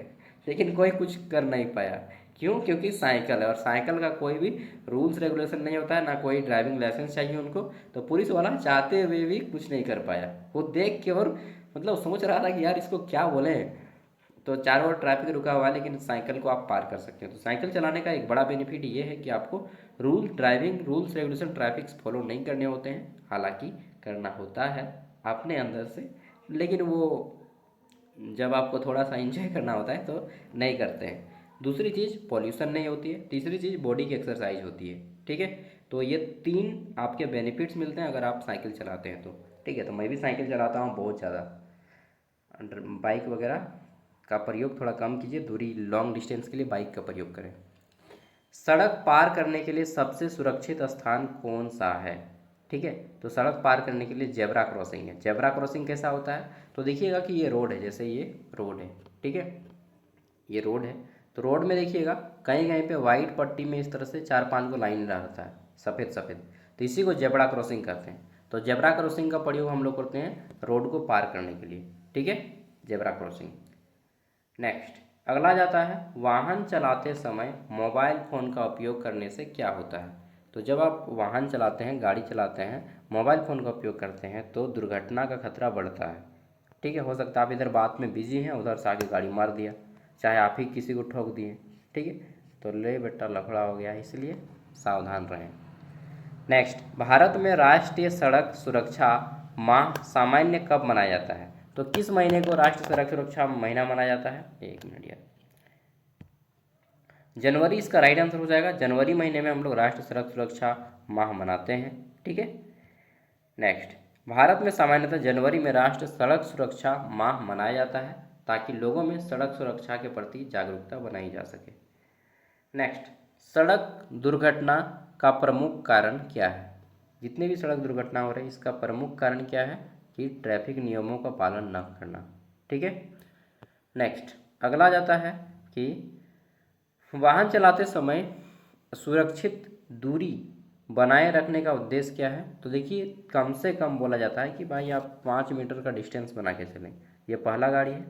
लेकिन कोई कुछ कर नहीं पाया। क्यों? क्योंकि साइकिल है, और साइकिल का कोई भी रूल्स रेगुलेशन नहीं होता है, ना कोई ड्राइविंग लाइसेंस चाहिए उनको। तो पुलिस वाला चाहते हुए भी कुछ नहीं कर पाया, वो देख के और मतलब सोच रहा था कि यार इसको क्या बोले, तो चारों ओर ट्रैफिक रुका हुआ है, लेकिन साइकिल को आप पार कर सकते हैं। तो साइकिल चलाने का एक बड़ा बेनिफिट ये है कि आपको driving rules regulation traffic follow नहीं करने होते हैं, हालांकि करना होता है अपने अंदर से, लेकिन वो जब आपको थोड़ा सा इंजॉय करना होता है तो नहीं करते हैं। दूसरी चीज़ पॉल्यूशन नहीं होती है, तीसरी चीज़ बॉडी की एक्सरसाइज होती है। ठीक है, तो ये तीन आपके बेनिफिट्स मिलते हैं अगर आप साइकिल चलाते हैं तो। ठीक है, तो मैं भी साइकिल चलाता हूँ बहुत ज़्यादा। बाइक वगैरह का प्रयोग थोड़ा कम कीजिए, दूरी लॉन्ग डिस्टेंस के लिए बाइक का प्रयोग करें। सड़क पार करने के लिए सबसे सुरक्षित स्थान कौन सा है? ठीक है, तो सड़क पार करने के लिए जेब्रा क्रॉसिंग है। जेब्रा क्रॉसिंग कैसा होता है? तो देखिएगा कि ये रोड है, जैसे ये रोड है, ठीक है, ये रोड है, तो रोड में देखिएगा कहीं कहीं पे वाइट पट्टी में इस तरह से 4-5 को लाइन रहता है, सफ़ेद सफ़ेद, तो इसी को जेब्रा क्रॉसिंग कहते हैं। तो जेब्रा क्रॉसिंग का प्रयोग हम लोग करते हैं रोड को पार करने के लिए। ठीक है, जेब्रा क्रॉसिंग। नेक्स्ट, अगला जाता है वाहन चलाते समय मोबाइल फ़ोन का उपयोग करने से क्या होता है? तो जब आप वाहन चलाते हैं, गाड़ी चलाते हैं, मोबाइल फ़ोन का उपयोग करते हैं तो दुर्घटना का खतरा बढ़ता है। ठीक है, हो सकता है आप इधर बात में बिजी हैं, उधर से आगे गाड़ी मार दिया, चाहे आप ही किसी को ठोक दिए। ठीक है, तो ले बेटा लफड़ा हो गया, इसलिए सावधान रहें। नेक्स्ट, भारत में राष्ट्रीय सड़क सुरक्षा माह सामान्य कब मनाया जाता है? तो किस महीने को राष्ट्रीय सड़क सुरक्षा महीना मनाया जाता है? एक मिनट यार, जनवरी इसका राइट आंसर हो जाएगा। जनवरी महीने में हम लोग राष्ट्रीय सड़क सुरक्षा माह मनाते हैं। ठीक है, नेक्स्ट, भारत में सामान्यतः जनवरी में राष्ट्रीय सड़क सुरक्षा माह मनाया जाता है ताकि लोगों में सड़क सुरक्षा के प्रति जागरूकता बनाई जा सके। नेक्स्ट, सड़क दुर्घटना का प्रमुख कारण क्या है? जितने भी सड़क दुर्घटना हो रही है इसका प्रमुख कारण क्या है? कि ट्रैफिक नियमों का पालन न करना। ठीक है, नेक्स्ट, अगला जाता है कि वाहन चलाते समय सुरक्षित दूरी बनाए रखने का उद्देश्य क्या है? तो देखिए कम से कम बोला जाता है कि भाई आप 5 मीटर का डिस्टेंस बना के चलें। ये पहला गाड़ी है,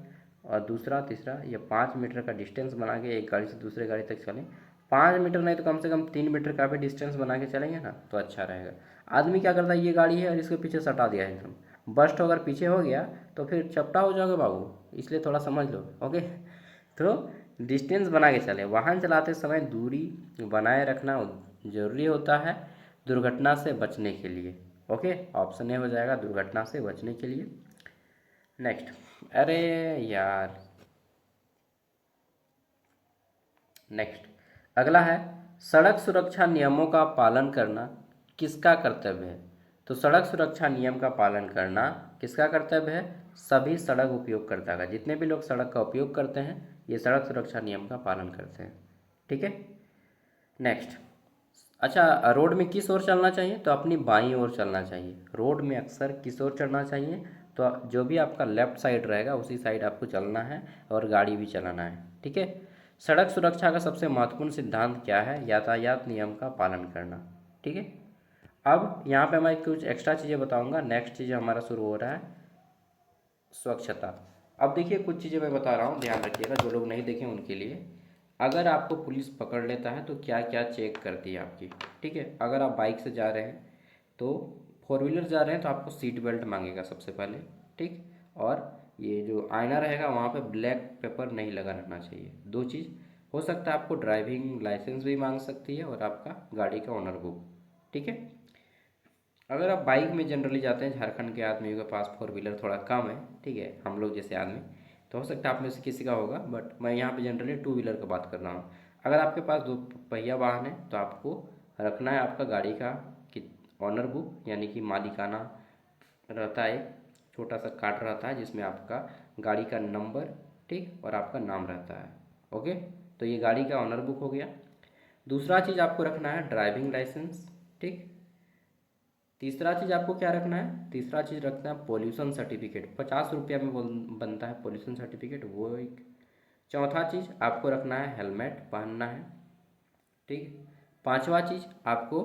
और दूसरा तीसरा ये 5 मीटर का डिस्टेंस बना के एक गाड़ी से दूसरे गाड़ी तक चलें। 5 मीटर नहीं तो कम से कम 3 मीटर का भी डिस्टेंस बना के चलेंगे ना तो अच्छा रहेगा। आदमी क्या करता है, ये गाड़ी है और इसके पीछे सटा दिया है एकदम, बस्ट अगर पीछे हो गया तो फिर चपटा हो जाओगे बाबू, इसलिए थोड़ा समझ लो। ओके, तो डिस्टेंस बना के चले। वाहन चलाते समय दूरी बनाए रखना जरूरी होता है दुर्घटना से बचने के लिए। ओके, ऑप्शन ए हो जाएगा दुर्घटना से बचने के लिए। नेक्स्ट, अरे यार, नेक्स्ट, अगला है सड़क सुरक्षा नियमों का पालन करना किसका कर्तव्य है? तो सड़क सुरक्षा नियम का पालन करना किसका कर्तव्य है? सभी सड़क उपयोगकर्ता का। जितने भी लोग सड़क का उपयोग करते हैं ये सड़क सुरक्षा नियम का पालन करते हैं। ठीक है, नेक्स्ट, अच्छा, रोड में किस ओर चलना चाहिए? तो अपनी बाईं ओर चलना चाहिए। रोड में अक्सर किस ओर चलना चाहिए? तो जो भी आपका लेफ्ट साइड रहेगा उसी साइड आपको चलना है और गाड़ी भी चलाना है। ठीक है, सड़क सुरक्षा का सबसे महत्वपूर्ण सिद्धांत क्या है? यातायात नियम का पालन करना। ठीक है, अब यहाँ पे मैं कुछ एक्स्ट्रा चीज़ें बताऊँगा। नेक्स्ट चीज़ हमारा शुरू हो रहा है स्वच्छता। अब देखिए कुछ चीज़ें मैं बता रहा हूँ, ध्यान रखिएगा, जो लोग नहीं देखें उनके लिए। अगर आपको पुलिस पकड़ लेता है तो क्या क्या चेक करती है आपकी? ठीक है, अगर आप बाइक से जा रहे हैं तो 4 व्हीलर जा रहे हैं तो आपको सीट बेल्ट मांगेगा सबसे पहले। ठीक, और ये जो आईना रहेगा वहाँ पे ब्लैक पेपर नहीं लगा रहना चाहिए। दो चीज़, हो सकता है आपको ड्राइविंग लाइसेंस भी मांग सकती है और आपका गाड़ी का ओनर बुक। ठीक है, अगर आप बाइक में जनरली जाते हैं, झारखंड के आदमियों के पास 4 व्हीलर थोड़ा कम है, ठीक है, हम लोग जैसे आदमी, तो हो सकता है आप में से किसी का होगा, बट मैं यहाँ पे जनरली 2 व्हीलर का बात कर रहा हूँ। अगर आपके पास 2 पहिया वाहन है तो आपको रखना है आपका गाड़ी का कि ऑनर बुक, यानी कि मालिकाना रहता है, एक छोटा सा कार्ड रहता है जिसमें आपका गाड़ी का नंबर, ठीक, और आपका नाम रहता है। ओके, तो ये गाड़ी का ऑनर बुक हो गया। दूसरा चीज़ आपको रखना है ड्राइविंग लाइसेंस। ठीक, तीसरा चीज़ आपको क्या रखना है? तीसरा चीज़ रखना है पोल्यूशन सर्टिफिकेट, 50 रुपया में बनता है पोल्यूशन सर्टिफिकेट, वो एक। चौथा चीज़ आपको रखना है हेलमेट पहनना है। ठीक, पांचवा चीज़ आपको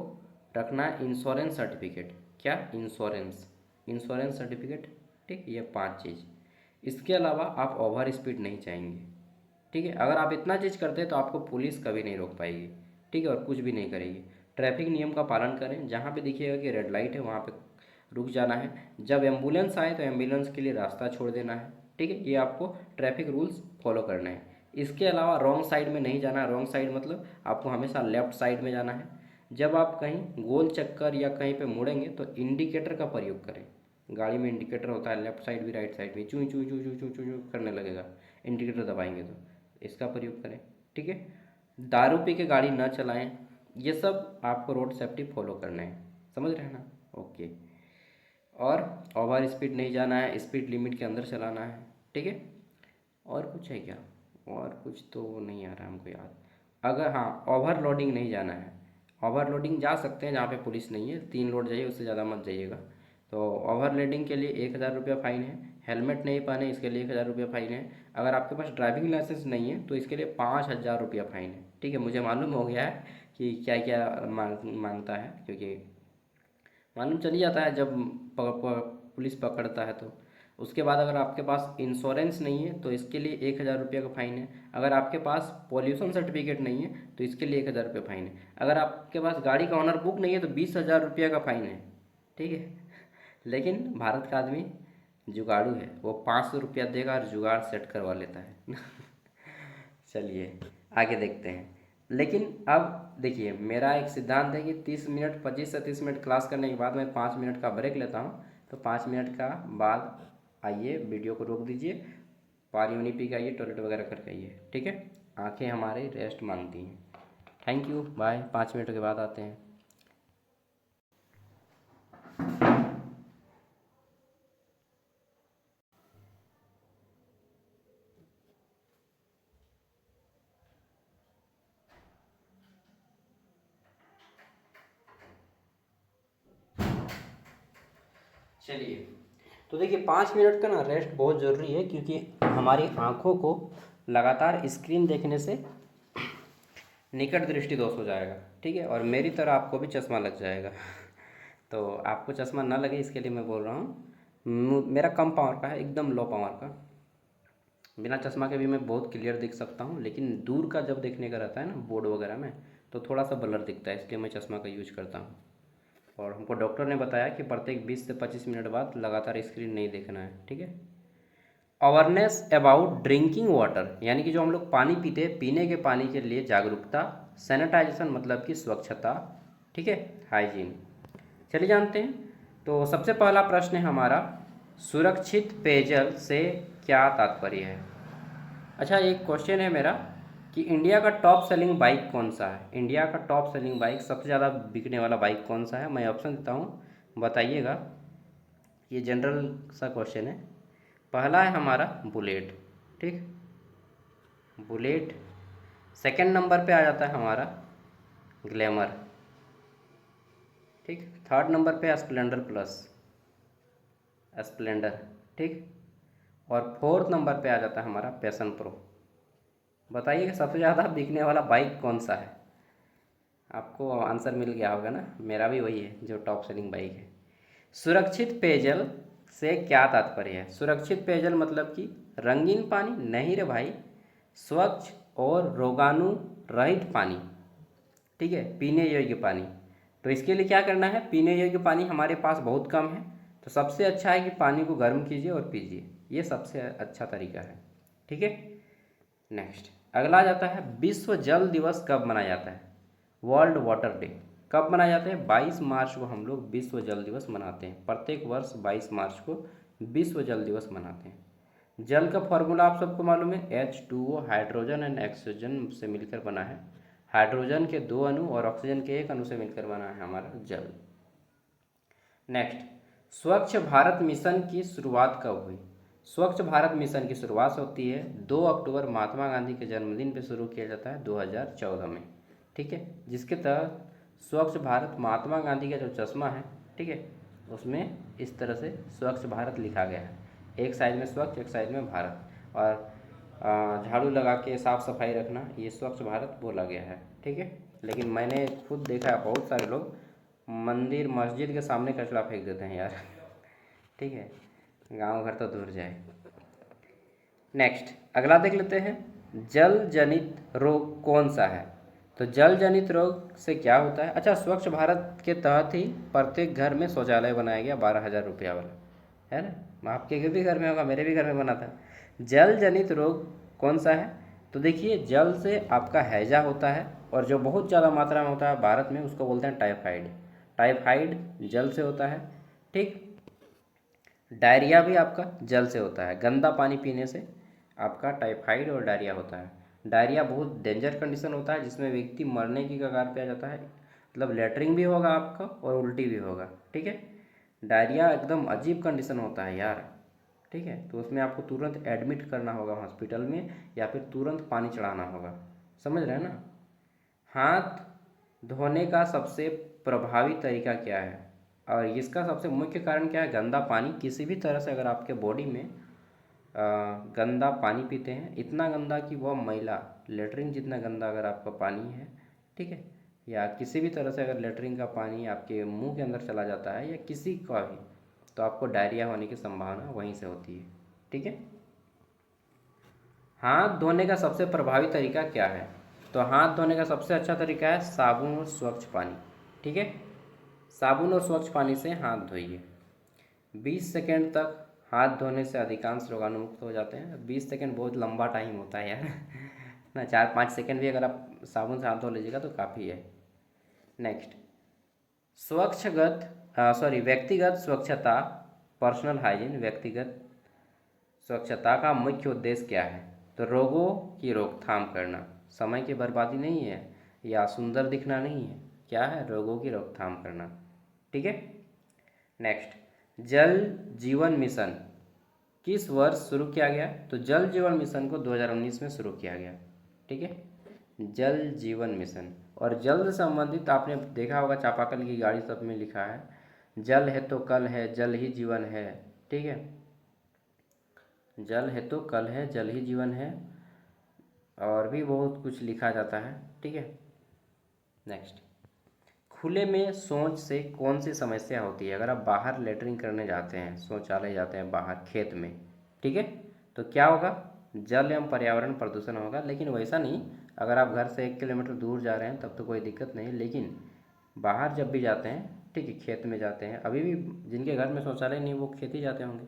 रखना है इंश्योरेंस सर्टिफिकेट। क्या? Insurance, insurance certificate. ठीक, ये 5 चीज़। इसके अलावा आप ओवर स्पीड नहीं चाहेंगे। ठीक है, अगर आप इतना चीज़ करते हैं तो आपको पुलिस कभी नहीं रोक पाएगी। ठीक है, और कुछ भी नहीं करेगी। ट्रैफिक नियम का पालन करें, जहाँ पे देखिएगा कि रेड लाइट है वहाँ पे रुक जाना है। जब एम्बुलेंस आए तो एम्बुलेंस के लिए रास्ता छोड़ देना है। ठीक है, ये आपको ट्रैफिक रूल्स फॉलो करने हैं। इसके अलावा रॉन्ग साइड में नहीं जाना है। रॉन्ग साइड मतलब आपको हमेशा लेफ्ट साइड में जाना है। जब आप कहीं गोल चक्कर या कहीं पे मुड़ेंगे तो इंडिकेटर का प्रयोग करें। गाड़ी में इंडिकेटर होता है, लेफ्ट साइड भी राइट साइड भी चूँ चूँ चूँ चूँ चूँ चूँ चूँ करने लगेगा, इंडिकेटर दबाएंगे तो इसका प्रयोग करें। ठीक है, दारू पी के गाड़ी न चलाएं। ये सब आपको रोड सेफ्टी फॉलो करना है, समझ रहे हैं ना? ओके। और ओवर स्पीड नहीं जाना है, स्पीड लिमिट के अंदर चलाना है। ठीक है, और कुछ है क्या? और कुछ तो नहीं आ रहा हमको याद। अगर हाँ, ओवरलोडिंग नहीं जाना है। ओवरलोडिंग जा सकते हैं जहाँ पे पुलिस नहीं है, 3 लोड जाइए, उससे ज़्यादा मत जाइएगा। तो ओवरलोडिंग के लिए 1,000 रुपया फ़ाइन है। हेलमेट नहीं पहने इसके लिए 1,000 रुपया फ़ाइन है। अगर आपके पास ड्राइविंग लाइसेंस नहीं है तो इसके लिए 5,000 रुपया फ़ाइन है। ठीक है, मुझे मालूम हो गया है कि क्या क्या मांगता है, क्योंकि मालूम चल ही जाता है जब पुलिस पकड़ता है तो। उसके बाद अगर आपके पास इंश्योरेंस नहीं है तो इसके लिए 1,000 रुपये का फ़ाइन है। अगर आपके पास पॉल्यूशन सर्टिफिकेट नहीं है तो इसके लिए 1,000 रुपये फ़ाइन है। अगर आपके पास गाड़ी का ऑनर बुक नहीं है तो 20,000 रुपये का फ़ाइन है। ठीक है, लेकिन भारत का आदमी जुगाड़ू है, वो 500 रुपया देगा और जुगाड़ सेट करवा लेता है। चलिए आगे देखते हैं। लेकिन अब देखिए, मेरा एक सिद्धांत है कि 30 मिनट, 25 से 30 मिनट क्लास करने के बाद मैं 5 मिनट का ब्रेक लेता हूँ। तो 5 मिनट का बाद आइए, वीडियो को रोक दीजिए, पानी वानी पी के आइए, टॉयलेट वगैरह करके आइए। ठीक है, आंखें हमारी रेस्ट मांगती हैं। Thank you, bye. 5 मिनट के बाद आते हैं। चलिए, तो देखिए 5 मिनट का ना रेस्ट बहुत ज़रूरी है, क्योंकि हमारी आँखों को लगातार स्क्रीन देखने से निकट दृष्टि दोष हो जाएगा। ठीक है, और मेरी तरह आपको भी चश्मा लग जाएगा। तो आपको चश्मा ना लगे इसके लिए मैं बोल रहा हूँ। मेरा कम पावर का है, एकदम लो पावर का। बिना चश्मा के भी मैं बहुत क्लियर दिख सकता हूँ, लेकिन दूर का जब देखने का रहता है ना बोर्ड वगैरह में, तो थोड़ा सा ब्लर दिखता है, इसलिए मैं चश्मा का यूज करता हूँ। और हमको डॉक्टर ने बताया कि प्रत्येक 20 से 25 मिनट बाद लगातार स्क्रीन नहीं देखना है। ठीक है, अवेयरनेस अबाउट ड्रिंकिंग वाटर, यानी कि जो हम लोग पानी पीते हैं, पीने के पानी के लिए जागरूकता। सैनिटाइजेशन मतलब कि स्वच्छता। ठीक है, हाइजीन। चलिए जानते हैं। तो सबसे पहला प्रश्न है हमारा, सुरक्षित पेयजल से क्या तात्पर्य है? अच्छा, एक क्वेश्चन है मेरा कि इंडिया का टॉप सेलिंग बाइक कौन सा है? इंडिया का टॉप सेलिंग बाइक, सबसे ज़्यादा बिकने वाला बाइक कौन सा है? मैं ऑप्शन देता हूँ, बताइएगा। ये जनरल सा क्वेश्चन है। पहला है हमारा बुलेट। ठीक, बुलेट। सेकंड नंबर पे आ जाता है हमारा ग्लैमर। ठीक, थर्ड नंबर पे स्प्लेंडर प्लस, स्प्लेंडर। ठीक, और फोर्थ नंबर पे आ जाता है हमारा पैशन प्रो। बताइए कि सबसे ज़्यादा बिकने वाला बाइक कौन सा है? आपको आंसर मिल गया होगा ना, मेरा भी वही है जो टॉप सेलिंग बाइक है। सुरक्षित पेयजल से क्या तात्पर्य है? सुरक्षित पेयजल मतलब कि रंगीन पानी नहीं रे भाई, स्वच्छ और रोगाणु रहित पानी। ठीक है, पीने योग्य पानी। तो इसके लिए क्या करना है? पीने योग्य पानी हमारे पास बहुत कम है, तो सबसे अच्छा है कि पानी को गर्म कीजिए और पीजिए, ये सबसे अच्छा तरीका है। ठीक है, नेक्स्ट अगला आ जाता है, विश्व जल दिवस कब मनाया जाता है? वर्ल्ड वाटर डे कब मनाया जाता है? 22 मार्च को हम लोग विश्व जल दिवस मनाते हैं। प्रत्येक वर्ष 22 मार्च को विश्व जल दिवस मनाते हैं। जल का फॉर्मूला आप सबको मालूम है, H2O, हाइड्रोजन एंड ऑक्सीजन से मिलकर बना है। हाइड्रोजन के 2 अणु और ऑक्सीजन के 1 अणु से मिलकर बना है हमारा जल। नेक्स्ट, स्वच्छ भारत मिशन की शुरुआत कब हुई? स्वच्छ भारत मिशन की शुरुआत होती है 2 अक्टूबर, महात्मा गांधी के जन्मदिन पर शुरू किया जाता है 2014 में। ठीक है, जिसके तहत स्वच्छ भारत, महात्मा गांधी का जो चश्मा है, ठीक है, उसमें इस तरह से स्वच्छ भारत लिखा गया है। एक साइड में स्वच्छ, एक साइड में भारत, और झाड़ू लगा के साफ़ सफाई रखना, ये स्वच्छ भारत बोला गया है। ठीक है, लेकिन मैंने खुद देखा है बहुत सारे लोग मंदिर मस्जिद के सामने कचरा फेंक देते हैं यार। ठीक है, गांव घर तो दूर जाए। नेक्स्ट अगला देख लेते हैं, जल जनित रोग कौन सा है? तो जल जनित रोग से क्या होता है? अच्छा, स्वच्छ भारत के तहत ही प्रत्येक घर में शौचालय बनाया गया 12,000 रुपया वाला। है ना, आपके भी घर में होगा, मेरे भी घर में बना था। जल जनित रोग कौन सा है? तो देखिए, जल से आपका हैजा होता है, और जो बहुत ज़्यादा मात्रा में होता है भारत में उसको बोलते हैं टाइफाइड। टाइफाइड जल से होता है। ठीक। डायरिया भी आपका जल से होता है, गंदा पानी पीने से आपका टाइफाइड और डायरिया होता है। डायरिया बहुत डेंजर कंडीशन होता है जिसमें व्यक्ति मरने की कगार पे आ जाता है, मतलब लेटरिन भी होगा आपका और उल्टी भी होगा। ठीक है। डायरिया एकदम अजीब कंडीशन होता है यार। ठीक है, तो उसमें आपको तुरंत एडमिट करना होगा हॉस्पिटल में, या फिर तुरंत पानी चढ़ाना होगा। समझ रहे हैं ना। हाथ धोने का सबसे प्रभावी तरीका क्या है, और इसका सबसे मुख्य कारण क्या है? गंदा पानी। किसी भी तरह से अगर आपके बॉडी में गंदा पानी पीते हैं, इतना गंदा कि वह मैला, लेटरिन जितना गंदा अगर आपका पानी है, ठीक है, या किसी भी तरह से अगर लेटरिन का पानी आपके मुंह के अंदर चला जाता है या किसी का भी, तो आपको डायरिया होने की संभावना वहीं से होती है। ठीक है। हाथ धोने का सबसे प्रभावी तरीका क्या है? तो हाथ धोने का सबसे अच्छा तरीका है साबुन और स्वच्छ पानी। ठीक है। साबुन और स्वच्छ पानी से हाथ धोइए। 20 सेकेंड तक हाथ धोने से अधिकांश रोगाणु मुक्त हो जाते हैं। 20 सेकेंड बहुत लंबा टाइम होता है यार ना, 4-5 सेकेंड भी अगर आप साबुन से हाथ धो लीजिएगा तो काफ़ी है। नेक्स्ट, व्यक्तिगत स्वच्छता, पर्सनल हाइजीन, व्यक्तिगत स्वच्छता का मुख्य उद्देश्य क्या है? तो रोगों की रोकथाम करना, समय की बर्बादी नहीं है, या सुंदर दिखना नहीं है, क्या है? रोगों की रोकथाम करना। ठीक है। नेक्स्ट, जल जीवन मिशन किस वर्ष शुरू किया गया? तो जल जीवन मिशन को 2019 में शुरू किया गया। ठीक है। जल जीवन मिशन। और जल से संबंधित आपने देखा होगा चापाकल की गाड़ी सब में लिखा है, जल है तो कल है, जल ही जीवन है। ठीक है। जल है तो कल है, जल ही जीवन है, और भी बहुत कुछ लिखा जाता है। ठीक है। नेक्स्ट, खुले में शौच से कौन सी समस्या होती है? अगर आप बाहर लेटरिन करने जाते हैं, शौचालय जाते हैं बाहर खेत में, ठीक है, तो क्या होगा? जल एवं पर्यावरण प्रदूषण होगा। लेकिन वैसा नहीं, अगर आप घर से 1 किलोमीटर दूर जा रहे हैं तब तो कोई दिक्कत नहीं, लेकिन बाहर जब भी जाते हैं, ठीक है, खेत में जाते हैं, अभी भी जिनके घर में शौचालय नहीं वो खेत ही जाते होंगे।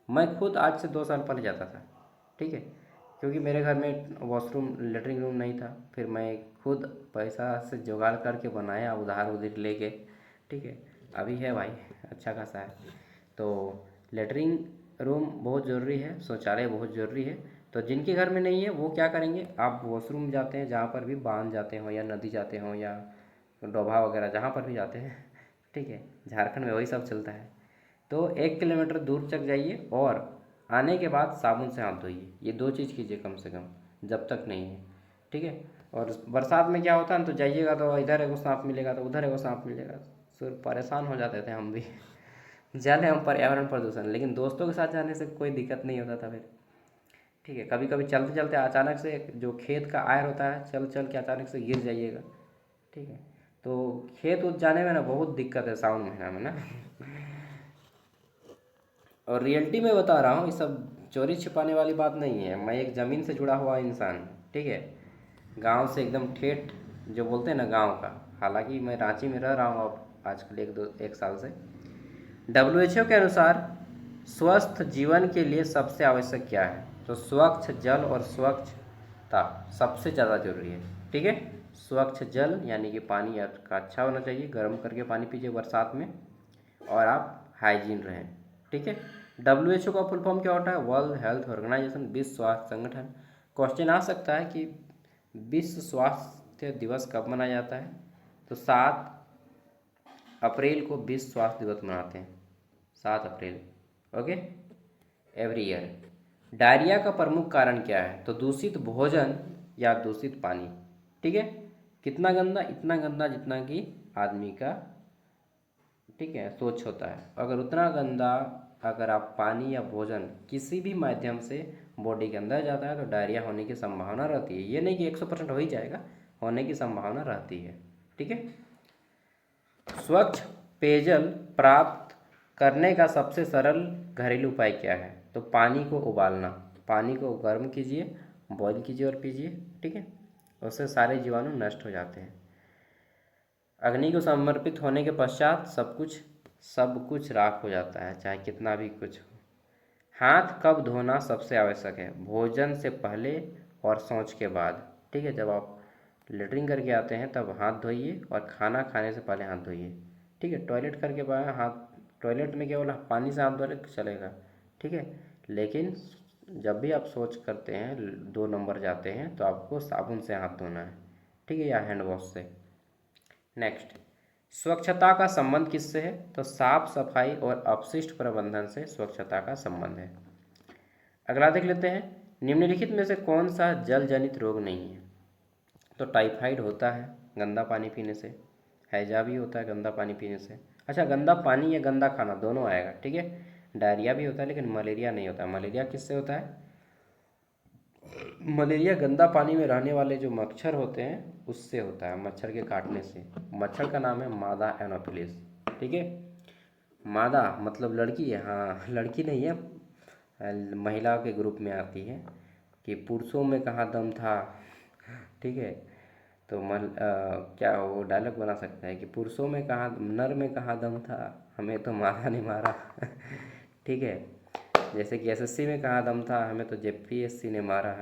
मैं खुद आज से 2 साल पहले जाता था। ठीक है। क्योंकि मेरे घर में वॉशरूम लेटरिन रूम नहीं था, फिर मैं खुद पैसा से जुगाड़ करके बनाया, उधार उधार लेके। ठीक है। अभी है भाई, अच्छा खासा है। तो लेटरिन रूम बहुत ज़रूरी है, शौचालय बहुत ज़रूरी है। तो जिनके घर में नहीं है वो क्या करेंगे, आप वॉशरूम जाते हैं जहाँ पर भी बांध जाते हो या नदी जाते हो या डोभा वगैरह जहाँ पर भी जाते हैं, ठीक है, झारखंड में वही सब चलता है। तो 1 किलोमीटर दूर तक जाइए और आने के बाद साबुन से हाथ धोइए। ये 2 चीज़ कीजिए कम से कम, जब तक नहीं है। ठीक है। और बरसात में क्या होता है ना, तो जाइएगा तो इधर एगो सांप मिलेगा तो उधर एगो सांप मिलेगा, फिर परेशान हो जाते थे हम भी जल एवं पर्यावरण प्रदूषण। लेकिन दोस्तों के साथ जाने से कोई दिक्कत नहीं होता था फिर। ठीक है। कभी कभी चलते चलते अचानक से जो खेत का आयर होता है, चल चल के अचानक से गिर जाइएगा। ठीक है। तो खेत उत जाने में ना बहुत दिक्कत है सावन महीना में ना और रियलिटी में बता रहा हूँ, ये सब चोरी छिपाने वाली बात नहीं है। मैं एक ज़मीन से जुड़ा हुआ इंसान, ठीक है, गांव से एकदम ठेठ, जो बोलते हैं ना गांव का। हालांकि मैं रांची में रह रहा हूँ अब आजकल 1 साल से। WHO के अनुसार स्वस्थ जीवन के लिए सबसे आवश्यक क्या है? तो स्वच्छ जल और स्वच्छता सबसे ज़्यादा जरूरी है। ठीक है। स्वच्छ जल यानी कि पानी आपका अच्छा होना चाहिए, गर्म करके पानी पीजिए बरसात में, और आप हाइजीन रहें। ठीक है। WHO का फुल फॉर्म क्या होता है? वर्ल्ड हेल्थ ऑर्गेनाइजेशन, विश्व स्वास्थ्य संगठन। क्वेश्चन आ सकता है कि विश्व स्वास्थ्य दिवस कब मनाया जाता है? तो 7 अप्रैल को विश्व स्वास्थ्य दिवस मनाते हैं, 7 अप्रैल। ओके। Every year. डायरिया का प्रमुख कारण क्या है? तो दूषित भोजन या दूषित पानी। ठीक है। कितना गंदा? इतना गंदा जितना कि आदमी का, ठीक है, सोच होता है। अगर उतना गंदा अगर आप पानी या भोजन किसी भी माध्यम से बॉडी के अंदर जाता है तो डायरिया होने की संभावना रहती है। ये नहीं कि 100% हो ही जाएगा, होने की संभावना रहती है। ठीक है। स्वच्छ पेयजल प्राप्त करने का सबसे सरल घरेलू उपाय क्या है? तो पानी को उबालना, पानी को गर्म कीजिए, बॉईल कीजिए और पीजिए। ठीक है। उससे सारे जीवाणु नष्ट हो जाते हैं। अग्नि को समर्पित होने के पश्चात सब कुछ राख हो जाता है, चाहे कितना भी कुछ हाथ कब धोना सबसे आवश्यक है? भोजन से पहले और शौच के बाद। ठीक है, जब आप लेटरिन करके आते हैं तब हाथ धोइए और खाना खाने से पहले हाथ धोइए। ठीक है, टॉयलेट करके बाद हाथ, टॉयलेट में केवल पानी से हाथ धो ले चलेगा। ठीक है, लेकिन जब भी आप शौच करते हैं 2 नंबर जाते हैं तो आपको साबुन से हाथ धोना है। ठीक है, या हैंड वॉश से। नेक्स्ट, स्वच्छता का संबंध किससे है? तो साफ सफाई और अपशिष्ट प्रबंधन से स्वच्छता का संबंध है। अगला देख लेते हैं, निम्नलिखित में से कौन सा जल जनित रोग नहीं है? तो टाइफाइड होता है गंदा पानी पीने से, हैजा भी होता है गंदा पानी पीने से। अच्छा, गंदा पानी या गंदा खाना दोनों आएगा। ठीक है, डायरिया भी होता है लेकिन मलेरिया नहीं होता। मलेरिया किससे होता है? मलेरिया गंदा पानी में रहने वाले जो मच्छर होते हैं उससे होता है, मच्छर के काटने से। मच्छर का नाम है मादा एनोफिलिस। ठीक है, मादा मतलब लड़की है, हाँ लड़की नहीं है, महिला के ग्रुप में आती है कि पुरुषों में कहाँ दम था। ठीक है, तो क्या वो डायलॉग बना सकता है कि पुरुषों में कहाँ, नर में कहाँ दम था, हमें तो मारा नहीं मारा। ठीक है, जैसे कि एसएससी में कहाँ दम था, हमें तो जेपीएससी ने मारा।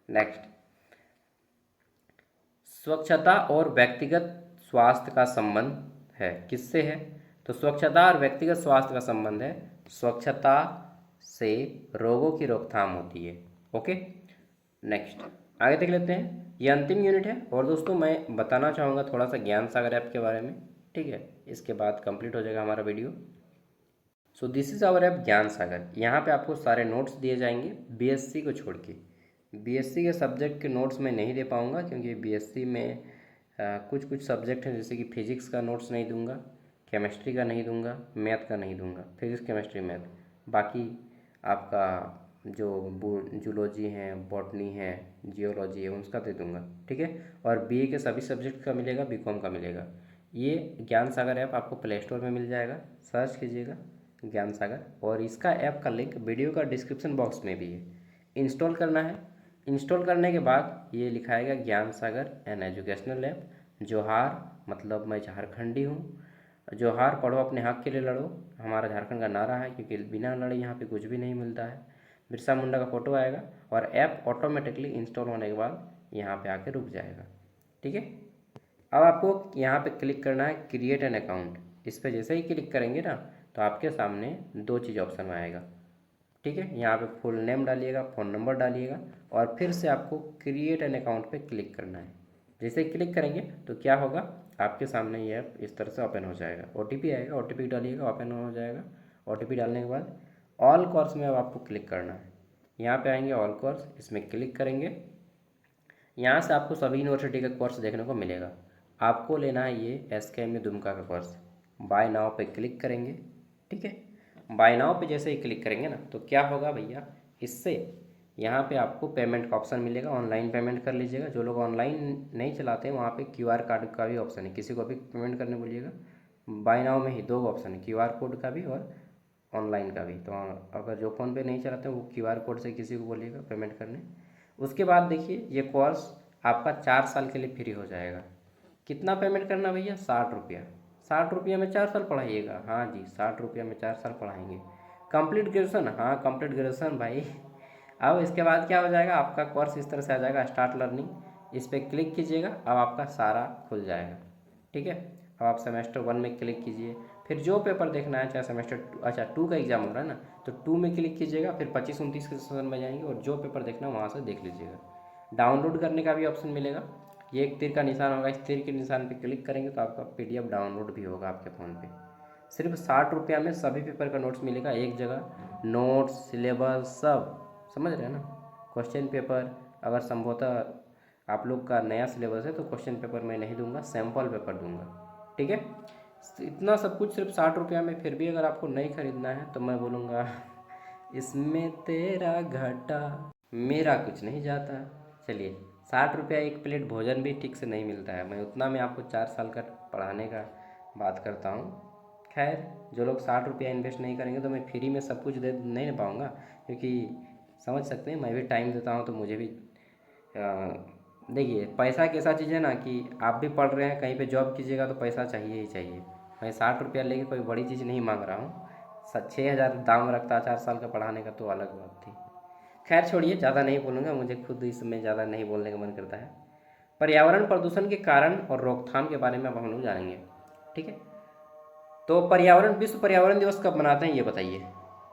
नेक्स्ट, स्वच्छता और व्यक्तिगत स्वास्थ्य का संबंध है, किससे है? तो स्वच्छता और व्यक्तिगत स्वास्थ्य का संबंध है, स्वच्छता से रोगों की रोकथाम होती है। ओके, नेक्स्ट आगे देख लेते हैं, ये अंतिम यूनिट है। और दोस्तों मैं बताना चाहूँगा थोड़ा सा ज्ञान सागर ऐप के बारे में। ठीक है, इसके बाद कंप्लीट हो जाएगा हमारा video. So this is our app Gyan Sagar. यहाँ पे आपको सारे नोट्स दिए जाएंगे बीएससी को छोड़ के। बीएससी के सब्जेक्ट के नोट्स मैं नहीं दे पाऊँगा क्योंकि बीएससी में कुछ कुछ सब्जेक्ट हैं, जैसे कि फिजिक्स का नोट्स नहीं दूंगा, केमिस्ट्री का नहीं दूंगा, मैथ का नहीं दूंगा, फिजिक्स केमिस्ट्री मैथ। बाकी आपका जो जूलॉजी है, बॉटनी है, जियोलॉजी है, उसका दे दूंगा। ठीक है, और बीए के सभी सब्जेक्ट का मिलेगा, बीकॉम का मिलेगा। ये ज्ञान सागर ऐप आपको प्ले स्टोर में मिल जाएगा, सर्च कीजिएगा ज्ञान सागर, और इसका ऐप का लिंक वीडियो का डिस्क्रिप्शन बॉक्स में भी है। इंस्टॉल करना है, इंस्टॉल करने के बाद ये लिखाएगा ज्ञान सागर एन एजुकेशनल ऐप। जोहार मतलब मैं झारखंडी हूँ, जोहार पढ़ो अपने हक के लिए लड़ो, हमारा झारखंड का नारा है, क्योंकि बिना लड़े यहाँ पे कुछ भी नहीं मिलता है। बिरसा मुंडा का फोटो आएगा और ऐप ऑटोमेटिकली इंस्टॉल होने के बाद यहाँ पे आके रुक जाएगा। ठीक है, अब आपको यहाँ पे क्लिक करना है क्रिएट एन अकाउंट। इस पर जैसे ही क्लिक करेंगे ना तो आपके सामने 2 चीज़ ऑप्शन में आएगा। ठीक है, यहाँ पे फुल नेम डालिएगा, फ़ोन नंबर डालिएगा और फिर से आपको क्रिएट एन अकाउंट पे क्लिक करना है। जैसे क्लिक करेंगे तो क्या होगा, आपके सामने ये ऐप इस तरह से ओपन हो जाएगा। ओटीपी आएगा, ओटीपी डालिएगा, ओपन हो जाएगा। ओटीपी डालने के बाद ऑल कोर्स में अब आपको क्लिक करना है। यहाँ पे आएंगे ऑल कोर्स, इसमें क्लिक करेंगे। यहाँ से आपको सभी यूनिवर्सिटी का कोर्स देखने को मिलेगा। आपको लेना है ये SKMU दुमका का कोर्स। बाय नाउ पे क्लिक करेंगे। ठीक है, बाय नाउ पे जैसे ही क्लिक करेंगे ना तो क्या होगा भैया, इससे यहाँ पे आपको पेमेंट का ऑप्शन मिलेगा, ऑनलाइन पेमेंट कर लीजिएगा। जो लोग ऑनलाइन नहीं चलाते हैं वहाँ पे QR कोड का भी ऑप्शन है, किसी को भी पेमेंट करने बोलिएगा। बाय नाउ में ही 2 ऑप्शन है, QR कोड का भी और ऑनलाइन का भी। तो अगर जो फ़ोन पे नहीं चलाते हैं वो QR कोड से किसी को बोलिएगा पेमेंट करने। उसके बाद देखिए ये कोर्स आपका 4 साल के लिए फ्री हो जाएगा। कितना पेमेंट करना भैया? 60 रुपया। 60 रुपया में 4 साल पढ़ाइएगा? हाँ जी, 60 रुपया में 4 साल पढ़ाएंगे। Complete graduation? हाँ कंप्लीट ग्रेजुएशन भाई। अब इसके बाद क्या हो जाएगा, आपका कोर्स इस तरह से आ जाएगा, स्टार्ट लर्निंग। इस पर क्लिक कीजिएगा, अब आपका सारा खुल जाएगा। ठीक है, अब आप सेमेस्टर 1 में क्लिक कीजिए, फिर जो पेपर देखना है, चाहे सेमेस्टर 2 का एग्जाम हो रहा है ना तो 2 में क्लिक कीजिएगा, फिर 25-29 के सेशन में जाएंगे और जो पेपर देखना है वहाँ से देख लीजिएगा। डाउनलोड करने का भी ऑप्शन मिलेगा, ये एक तीर का निशान होगा, इस तीर के निशान पे क्लिक करेंगे तो आपका PDF डाउनलोड भी होगा आपके फ़ोन पे। सिर्फ 60 रुपया में सभी पेपर का नोट्स मिलेगा एक जगह, नोट्स, सिलेबस सब, समझ रहे हैं ना। क्वेश्चन पेपर अगर संभवतः आप लोग का नया सिलेबस है तो क्वेश्चन पेपर मैं नहीं दूंगा, सैम्पल पेपर दूंगा। ठीक है, इतना सब कुछ सिर्फ 60 रुपया में। फिर भी अगर आपको नहीं खरीदना है तो मैं बोलूँगा इसमें तेरा घाटा मेरा कुछ नहीं जाता। चलिए, 60 रुपया एक प्लेट भोजन भी ठीक से नहीं मिलता है, मैं उतना में आपको 4 साल का पढ़ाने का बात करता हूँ। खैर, जो लोग 60 रुपया इन्वेस्ट नहीं करेंगे तो मैं फ्री में सब कुछ दे नहीं ना पाऊँगा, क्योंकि समझ सकते हैं मैं भी टाइम देता हूँ तो मुझे भी देखिए पैसा एक ऐसा चीज़ है ना कि आप भी पढ़ रहे हैं, कहीं पे जॉब कीजिएगा तो पैसा चाहिए ही चाहिए। मैं 60 रुपया लेके कोई बड़ी चीज़ नहीं मांग रहा हूँ, 6,000 दाम रखता 4 साल का पढ़ाने का तो अलग बात थी। खैर छोड़िए, ज़्यादा नहीं बोलूँगा, मुझे खुद इसमें ज़्यादा नहीं बोलने का मन करता है। पर्यावरण प्रदूषण के कारण और रोकथाम के बारे में अब हम लोग जानेंगे। ठीक है, तो पर्यावरण विश्व पर्यावरण दिवस कब मनाते हैं ये बताइए।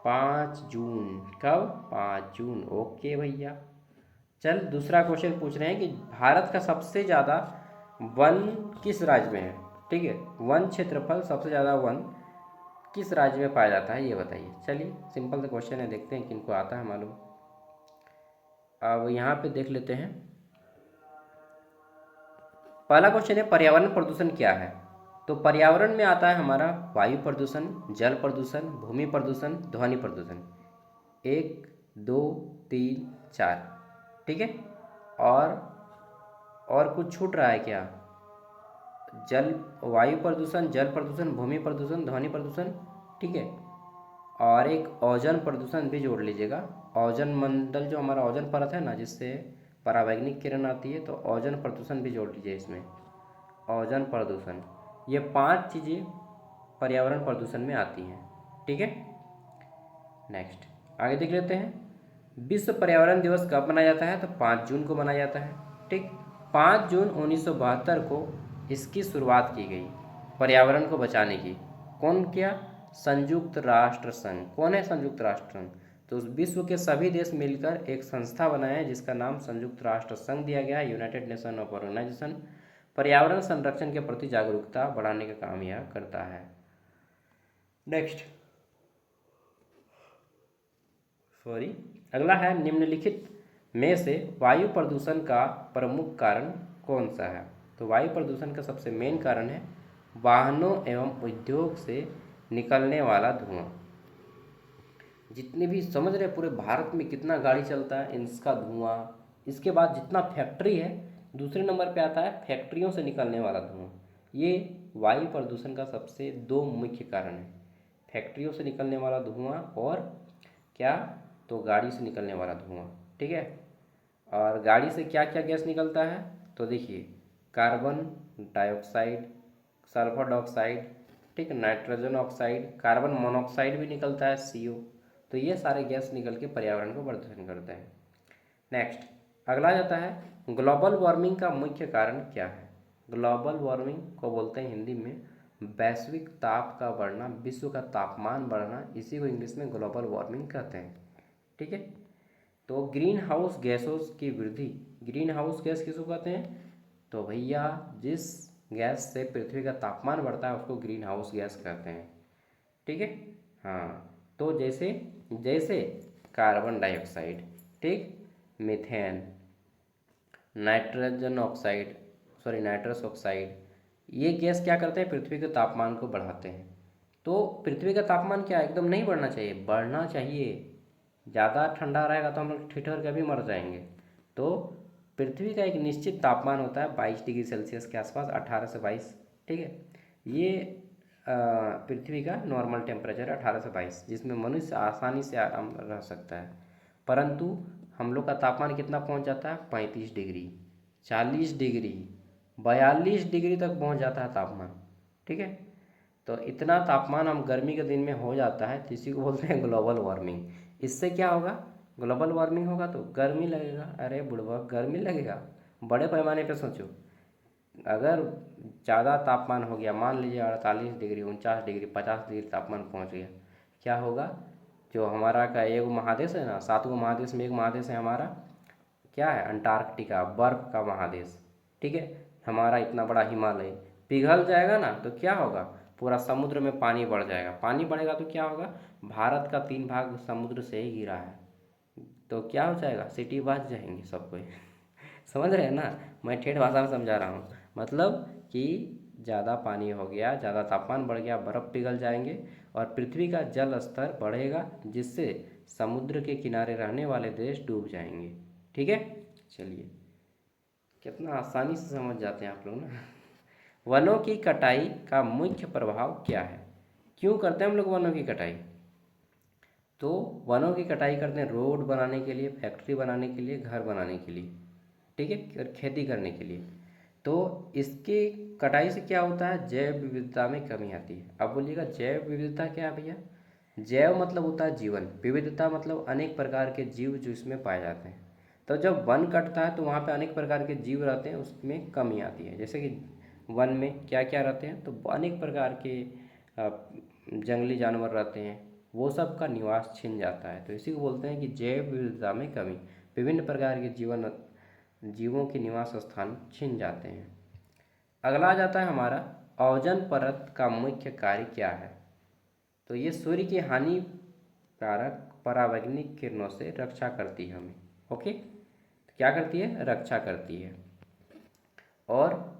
5 जून। कब? 5 जून। ओके भैया। चल दूसरा क्वेश्चन पूछ रहे हैं कि भारत का सबसे ज़्यादा वन किस राज्य में है। ठीक है, वन क्षेत्रफल सबसे ज़्यादा वन किस राज्य में पाया जाता है ये बताइए। चलिए सिंपल सा क्वेश्चन है, देखते हैं किनको आता है मालूम। अब यहाँ पे देख लेते हैं। पहला क्वेश्चन है पर्यावरण प्रदूषण क्या है। तो पर्यावरण में आता है हमारा वायु प्रदूषण, जल प्रदूषण, भूमि प्रदूषण, ध्वनि प्रदूषण। 1 2 3 4। ठीक है, और कुछ छूट रहा है क्या? जल वायु प्रदूषण, जल प्रदूषण, भूमि प्रदूषण, ध्वनि प्रदूषण। ठीक है, और एक ओजोन प्रदूषण भी जोड़ लीजिएगा। ओजोन मंडल जो हमारा ओजोन परत है ना, जिससे परावैंगनिक किरण आती है, तो ओजोन प्रदूषण भी जोड़ लीजिए इसमें। ओजोन प्रदूषण, ये 5 चीज़ें पर्यावरण प्रदूषण में आती हैं। ठीक है, नेक्स्ट आगे देख लेते हैं। विश्व पर्यावरण दिवस कब मनाया जाता है। तो 5 जून को मनाया जाता है। ठीक, 5 जून 1972 को इसकी शुरुआत की गई पर्यावरण को बचाने की। कौन किया? संयुक्त राष्ट्र संघ। कौन है संयुक्त राष्ट्र संघ? तो उस विश्व के सभी देश मिलकर एक संस्था बनाए हैं जिसका नाम संयुक्त राष्ट्र संघ दिया गया है, यूनाइटेड नेशन ऑफ ऑर्गेनाइजेशन। पर्यावरण संरक्षण के प्रति जागरूकता बढ़ाने का काम यह करता है। नेक्स्ट, सॉरी, अगला है निम्नलिखित में से वायु प्रदूषण का प्रमुख कारण कौन सा है। तो वायु प्रदूषण का सबसे मेन कारण है वाहनों एवं उद्योग से निकलने वाला धुआं। जितने भी समझ रहे पूरे भारत में कितना गाड़ी चलता है, इसका धुआं। इसके बाद जितना फैक्ट्री है, दूसरे नंबर पे आता है फैक्ट्रियों से निकलने वाला धुआं। ये वायु प्रदूषण का सबसे 2 मुख्य कारण है, फैक्ट्रियों से निकलने वाला धुआं और क्या, तो गाड़ी से निकलने वाला धुआं। ठीक है, और गाड़ी से क्या क्या गैस निकलता है, तो देखिए कार्बन डाइऑक्साइड, सल्फर डाइऑक्साइड, ठीक, नाइट्रोजन ऑक्साइड, कार्बन मोनोऑक्साइड भी निकलता है CO। तो ये सारे गैस निकल के पर्यावरण को प्रदूषण करते हैं। नेक्स्ट अगला जाता है ग्लोबल वार्मिंग का मुख्य कारण क्या है। ग्लोबल वार्मिंग को बोलते हैं हिंदी में वैश्विक ताप का बढ़ना, विश्व का तापमान बढ़ना, इसी को इंग्लिश में ग्लोबल वार्मिंग कहते हैं। ठीक है, तो ग्रीन हाउस गैसों की वृद्धि, ग्रीन हाउस गैस किसको कहते हैं, तो भैया जिस गैस से पृथ्वी का तापमान बढ़ता है उसको ग्रीन हाउस गैस कहते हैं। ठीक है, हाँ, तो जैसे जैसे कार्बन डाइऑक्साइड, ठीक, methane, nitrogen oxide, sorry nitrous oxide, ये गैस क्या करते हैं, पृथ्वी के तापमान को बढ़ाते हैं। तो पृथ्वी का तापमान क्या एकदम नहीं बढ़ना चाहिए, बढ़ना चाहिए। ज़्यादा ठंडा रहेगा तो हम लोग ठिठुर के भी मर जाएंगे। तो पृथ्वी का एक निश्चित तापमान होता है 22 डिग्री सेल्सियस के आसपास, 18 से 22। ठीक है, ये पृथ्वी का नॉर्मल टेम्परेचर है 18 से 22, जिसमें मनुष्य आसानी से आराम रह सकता है। परंतु हम लोग का तापमान कितना पहुंच जाता है, 35 डिग्री, 40 डिग्री, 42 डिग्री तक पहुंच जाता है तापमान। ठीक है, तो इतना तापमान हम गर्मी के दिन में हो जाता है, तो इसी को बोलते हैं ग्लोबल वार्मिंग। इससे क्या होगा, ग्लोबल वार्मिंग होगा तो गर्मी लगेगा। अरे बुढ़वा, गर्मी लगेगा, बड़े पैमाने पे सोचो। अगर ज़्यादा तापमान हो गया, मान लीजिए 48 डिग्री, 49 डिग्री, 50 डिग्री तापमान पहुंच गया, क्या होगा, जो हमारा का एक महादेश है ना, 7 महादेश में एक महादेश है हमारा, क्या है, अंटार्कटिका, बर्फ़ का महादेश। ठीक है, हमारा इतना बड़ा हिमालय पिघल जाएगा ना, तो क्या होगा, पूरा समुद्र में पानी बढ़ जाएगा। पानी बढ़ेगा तो क्या होगा, भारत का 3 भाग समुद्र से ही घिरा है, तो क्या हो जाएगा, सिटी बस जाएंगे सब कोई। समझ रहे हैं ना, मैं ठेठ भाषा में समझा रहा हूँ। मतलब कि ज़्यादा पानी हो गया, ज़्यादा तापमान बढ़ गया, बर्फ़ पिघल जाएंगे और पृथ्वी का जल स्तर बढ़ेगा, जिससे समुद्र के किनारे रहने वाले देश डूब जाएंगे। ठीक है, चलिए कितना आसानी से समझ जाते हैं आप लोग ना। वनों की कटाई का मुख्य प्रभाव क्या है, क्यों करते हैं हम लोग वनों की कटाई। तो वनों की कटाई करते हैं रोड बनाने के लिए, फैक्ट्री बनाने के लिए, घर बनाने के लिए, ठीक है, और खेती करने के लिए। तो इसकी कटाई से क्या होता है, जैव विविधता में कमी आती है। अब बोलिएगा जैव विविधता क्या है भैया, जैव मतलब होता है जीवन, विविधता मतलब अनेक प्रकार के जीव जो इसमें पाए जाते हैं। तो जब वन कटता है तो वहाँ पे अनेक प्रकार के जीव रहते हैं, उसमें कमी आती है। जैसे कि वन में क्या क्या रहते हैं, तो अनेक प्रकार के जंगली जानवर रहते हैं, वो सब का निवास छिन जाता है। तो इसी को बोलते हैं कि जैव विविधता में कमी, विभिन्न प्रकार के जीवों के निवास स्थान छिन जाते हैं। अगला आ जाता है हमारा, ओजोन परत का मुख्य कार्य क्या है। तो ये सूर्य की हानिकारक पराबैंगनी किरणों से रक्षा करती है हमें। ओके, तो क्या करती है, रक्षा करती है। और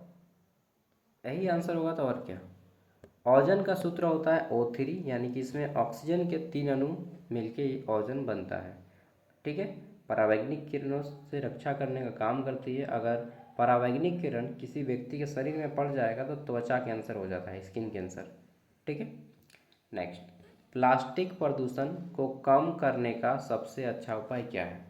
यही आंसर होगा तो और क्या। ओजोन का सूत्र होता है O3, यानी कि इसमें ऑक्सीजन के 3 अणु मिलके ओजोन बनता है। ठीक है, परावैंगनिक किरणों से रक्षा करने का काम करती है। अगर परावैंगनिक किरण किसी व्यक्ति के शरीर में पड़ जाएगा तो त्वचा कैंसर हो जाता है, स्किन कैंसर। ठीक है, नेक्स्ट, प्लास्टिक प्रदूषण को कम करने का सबसे अच्छा उपाय क्या है।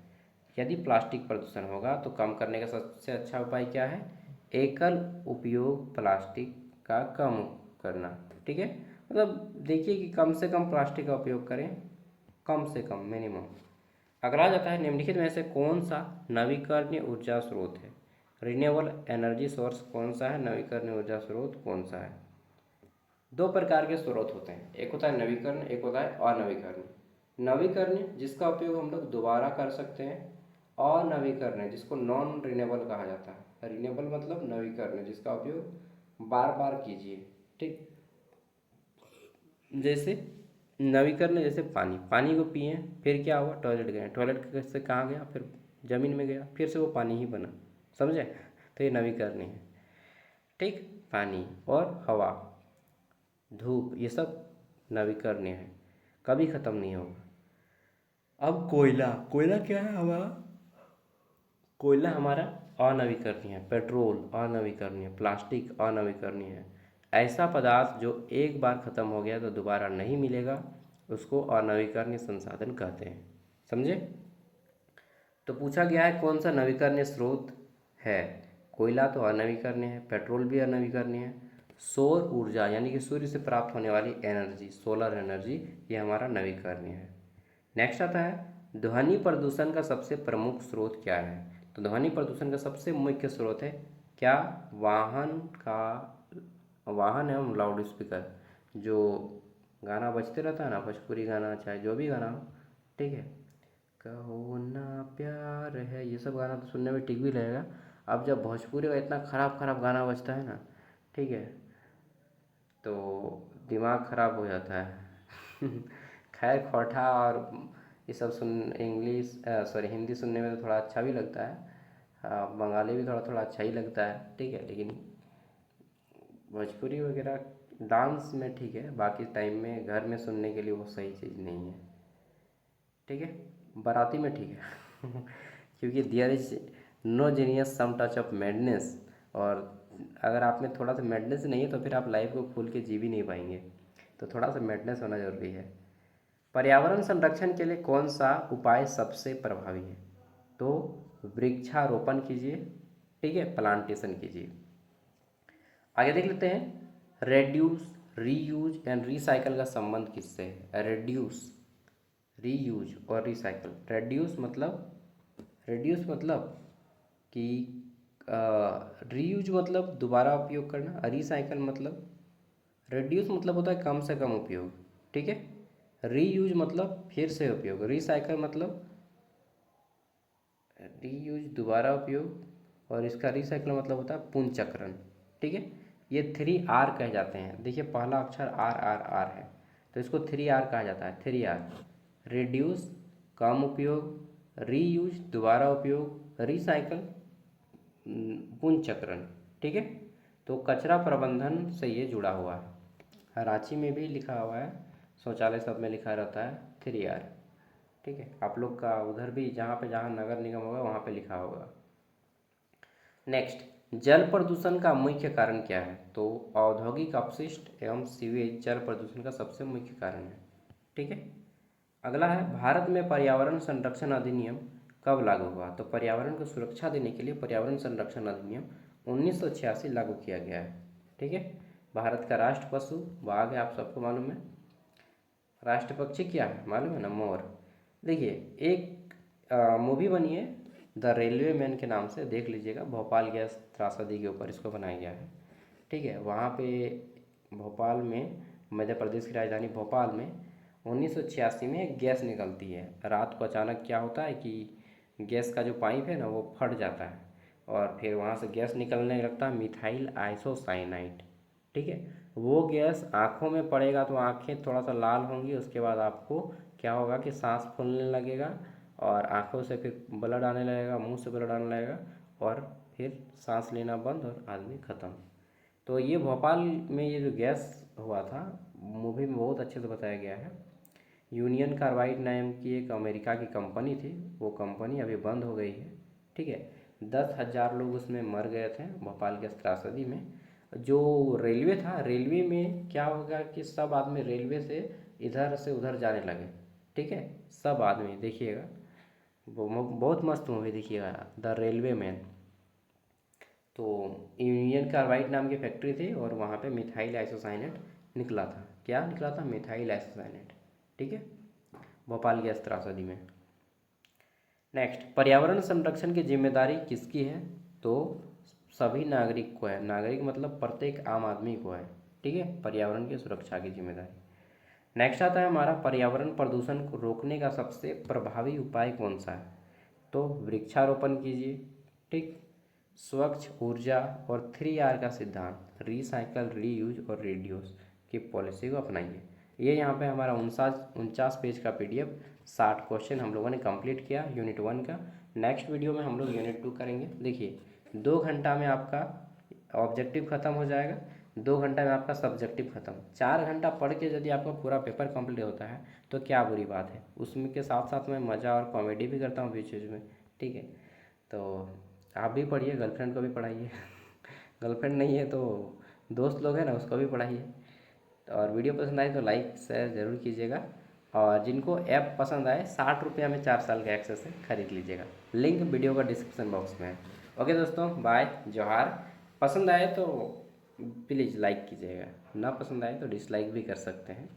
यदि प्लास्टिक प्रदूषण होगा तो कम करने का सबसे अच्छा उपाय क्या है, एकल उपयोग प्लास्टिक का कम करना। ठीक है, मतलब देखिए कि कम से कम प्लास्टिक का उपयोग करें, कम से कम, मिनिमम। अगला जाता है, निम्नलिखित में से कौन सा नवीकरणीय ऊर्जा स्रोत है। रिन्यूएबल एनर्जी सोर्स कौन सा है, नवीकरणीय ऊर्जा स्रोत कौन सा है। दो प्रकार के स्रोत होते हैं, एक होता है नवीकरण, एक होता है अनवीकरणीय। नवीकरणीय जिसका उपयोग हम लोग दोबारा कर सकते हैं, अनवीकरणीय जिसको नॉन रिन्यूएबल कहा जाता है। रिन्यूएबल मतलब नवीकरणीय जिसका उपयोग बार बार कीजिए। ठीक, जैसे नवीकरणीय, जैसे पानी, पानी को पिए, फिर क्या हुआ, टॉयलेट गए, टॉयलेट से कहाँ गया, फिर जमीन में गया, फिर से वो पानी ही बना, समझे। तो ये नवीकरणीय है। ठीक, पानी और हवा, धूप, ये सब नवीकरणीय है, कभी ख़त्म नहीं होगा। अब कोयला, कोयला क्या है हमारा, कोयला हमारा अनवीकरणीय है, पेट्रोल अनवीकरणीय, प्लास्टिक अनवीकरणीय है। ऐसा पदार्थ जो एक बार ख़त्म हो गया तो दोबारा नहीं मिलेगा, उसको अनवीकरणीय संसाधन कहते हैं, समझे। तो पूछा गया है कौन सा नवीकरणीय स्रोत है। कोयला तो अनवीकरणीय है, पेट्रोल भी अनवीकरणीय है। सौर ऊर्जा यानी कि सूर्य से प्राप्त होने वाली एनर्जी, सोलर एनर्जी, ये हमारा नवीकरणीय है। नेक्स्ट आता है, ध्वनि प्रदूषण का सबसे प्रमुख स्रोत क्या है। तो ध्वनि प्रदूषण का सबसे मुख्य स्रोत है क्या, वाहन एवं लाउड स्पीकर, जो गाना बजते रहता है ना, भोजपुरी गाना चाहे जो भी गाना हो, ठीक है, कहो ना प्यार है, ये सब गाना तो सुनने में ठीक भी लगेगा। अब जब भोजपुरी का इतना खराब खराब गाना बजता है ना, ठीक है, तो दिमाग खराब हो जाता है। खैर, खोटा और ये सब सुन, इंग्लिश सॉरी हिंदी सुनने में तो थोड़ा अच्छा भी लगता है। हाँ, बंगाली भी थोड़ा थोड़ा अच्छा ही लगता है, ठीक है, लेकिन भोजपुरी वगैरह डांस में ठीक है, बाकी टाइम में घर में सुनने के लिए वो सही चीज़ नहीं है। ठीक है, बाराती में ठीक है। क्योंकि there is no genius some touch of madness, और अगर आप में थोड़ा सा मैडनेस नहीं है तो फिर आप लाइफ को खुल के जी भी नहीं पाएंगे। तो थोड़ा सा मैडनेस होना जरूरी है। पर्यावरण संरक्षण के लिए कौन सा उपाय सबसे प्रभावी है। तो वृक्षारोपण कीजिए, ठीक है, प्लांटेशन कीजिए। आगे देख लेते हैं, रेड्यूस, रीयूज एंड रिसाइकल का संबंध किससे है। रेड्यूस, रीयूज और रिसाइकल। रेड्यूस मतलब कि रीयूज मतलब दोबारा उपयोग करना, रिसाइकल मतलब, रेड्यूस मतलब होता है कम से कम उपयोग, ठीक है, रीयूज मतलब फिर से उपयोग, रिसाइकल मतलब रीयूज दोबारा उपयोग, और इसका रिसाइकल मतलब होता है पुनर्चक्रण। ठीक है, ये 3R कह जाते हैं। देखिए पहला अक्षर R है, तो इसको 3R कहा जाता है। 3R, रिड्यूस कम उपयोग, रीयूज दोबारा उपयोग, रिसाइकल पुनर्चक्रण। ठीक है, तो कचरा प्रबंधन से ये जुड़ा हुआ है। रांची में भी लिखा हुआ है, शौचालय सब में लिखा रहता है 3R। ठीक है, आप लोग का उधर भी जहाँ नगर निगम होगा वहाँ पे लिखा होगा। नेक्स्ट, जल प्रदूषण का मुख्य कारण क्या है। तो औद्योगिक अपशिष्ट एवं सीवेज जल प्रदूषण का सबसे मुख्य कारण है। ठीक है, अगला है, भारत में पर्यावरण संरक्षण अधिनियम कब लागू हुआ। तो पर्यावरण को सुरक्षा देने के लिए पर्यावरण संरक्षण अधिनियम 1986 लागू किया गया है। ठीक है, भारत का राष्ट्र पशु बाघ है, आप सबको मालूम है। राष्ट्र पक्षी क्या है मालूम है ना? मोर। देखिए, एक मूवी बनी है द रेलवे मैन के नाम से, देख लीजिएगा। भोपाल गैस त्रासदी के ऊपर इसको बनाया गया है। ठीक है, वहाँ पे भोपाल में, मध्य प्रदेश की राजधानी भोपाल में 1986 में एक गैस निकलती है। रात को अचानक क्या होता है कि गैस का जो पाइप है ना वो फट जाता है, और फिर वहाँ से गैस निकलने लगता है मिथाइल आइसोसाइनाइड। ठीक है, वो गैस आँखों में पड़ेगा तो आँखें थोड़ा सा लाल होंगी, उसके बाद आपको क्या होगा कि सांस फूलने लगेगा, और आँखों से फिर ब्लड आने लगेगा, मुंह से ब्लड आने लगेगा, और फिर सांस लेना बंद और आदमी ख़त्म। तो ये भोपाल में ये जो गैस हुआ था, मूवी में बहुत अच्छे से बताया गया है। यूनियन कार्बाइड नाम की एक अमेरिका की कंपनी थी, वो कंपनी अभी बंद हो गई है। ठीक है, 10,000 लोग उसमें मर गए थे भोपाल के त्रासदी में। जो रेलवे था, रेलवे में क्या होगा कि सब आदमी रेलवे से इधर से उधर जाने लगे। ठीक है, सब आदमी देखिएगा, वो बहुत मस्त मूवी देखिएगा, द रेलवे मैन। तो यूनियन कार्बाइड नाम की फैक्ट्री थी, और वहाँ पे मिथाइल आइसोसाइनेट निकला था। क्या निकला था? Methyl isocyanate. ठीक है, भोपाल गैस त्रासदी में। नेक्स्ट, पर्यावरण संरक्षण की जिम्मेदारी किसकी है? तो सभी नागरिक को है। नागरिक मतलब प्रत्येक आम आदमी को है। ठीक है, पर्यावरण की सुरक्षा की जिम्मेदारी। नेक्स्ट आता है हमारा, पर्यावरण प्रदूषण को रोकने का सबसे प्रभावी उपाय कौन सा है? तो वृक्षारोपण कीजिए। ठीक, स्वच्छ ऊर्जा और 3R का सिद्धांत, रिसाइकल, रीयूज और रिड्यूस की पॉलिसी को अपनाइए। ये यहाँ पे हमारा 49 पेज का PDF 60 क्वेश्चन हम लोगों ने कंप्लीट किया यूनिट 1 का। नेक्स्ट वीडियो में हम लोग यूनिट 2 करेंगे। देखिए, 2 घंटा में आपका ऑब्जेक्टिव ख़त्म हो जाएगा, 2 घंटा में आपका सब्जेक्टिव ख़त्म। 4 घंटा पढ़ के यदि आपका पूरा पेपर कंप्लीट होता है तो क्या बुरी बात है। उसमें के साथ साथ मैं मज़ा और कॉमेडी भी करता हूँ बीच बीच में। ठीक है, तो आप भी पढ़िए, गर्लफ्रेंड को भी पढ़ाइए। गर्लफ्रेंड नहीं है तो दोस्त लोग हैं ना, उसको भी पढ़ाइए। और वीडियो पसंद आए तो लाइक शेयर ज़रूर कीजिएगा। और जिनको ऐप पसंद आए, 60 रुपया में 4 साल का एक्सेस है, खरीद लीजिएगा। लिंक वीडियो का डिस्क्रिप्शन बॉक्स में है। ओके दोस्तों, बाय, जोहार। पसंद आए तो प्लीज़ लाइक कीजिएगा, ना पसंद आए तो डिसलाइक भी कर सकते हैं।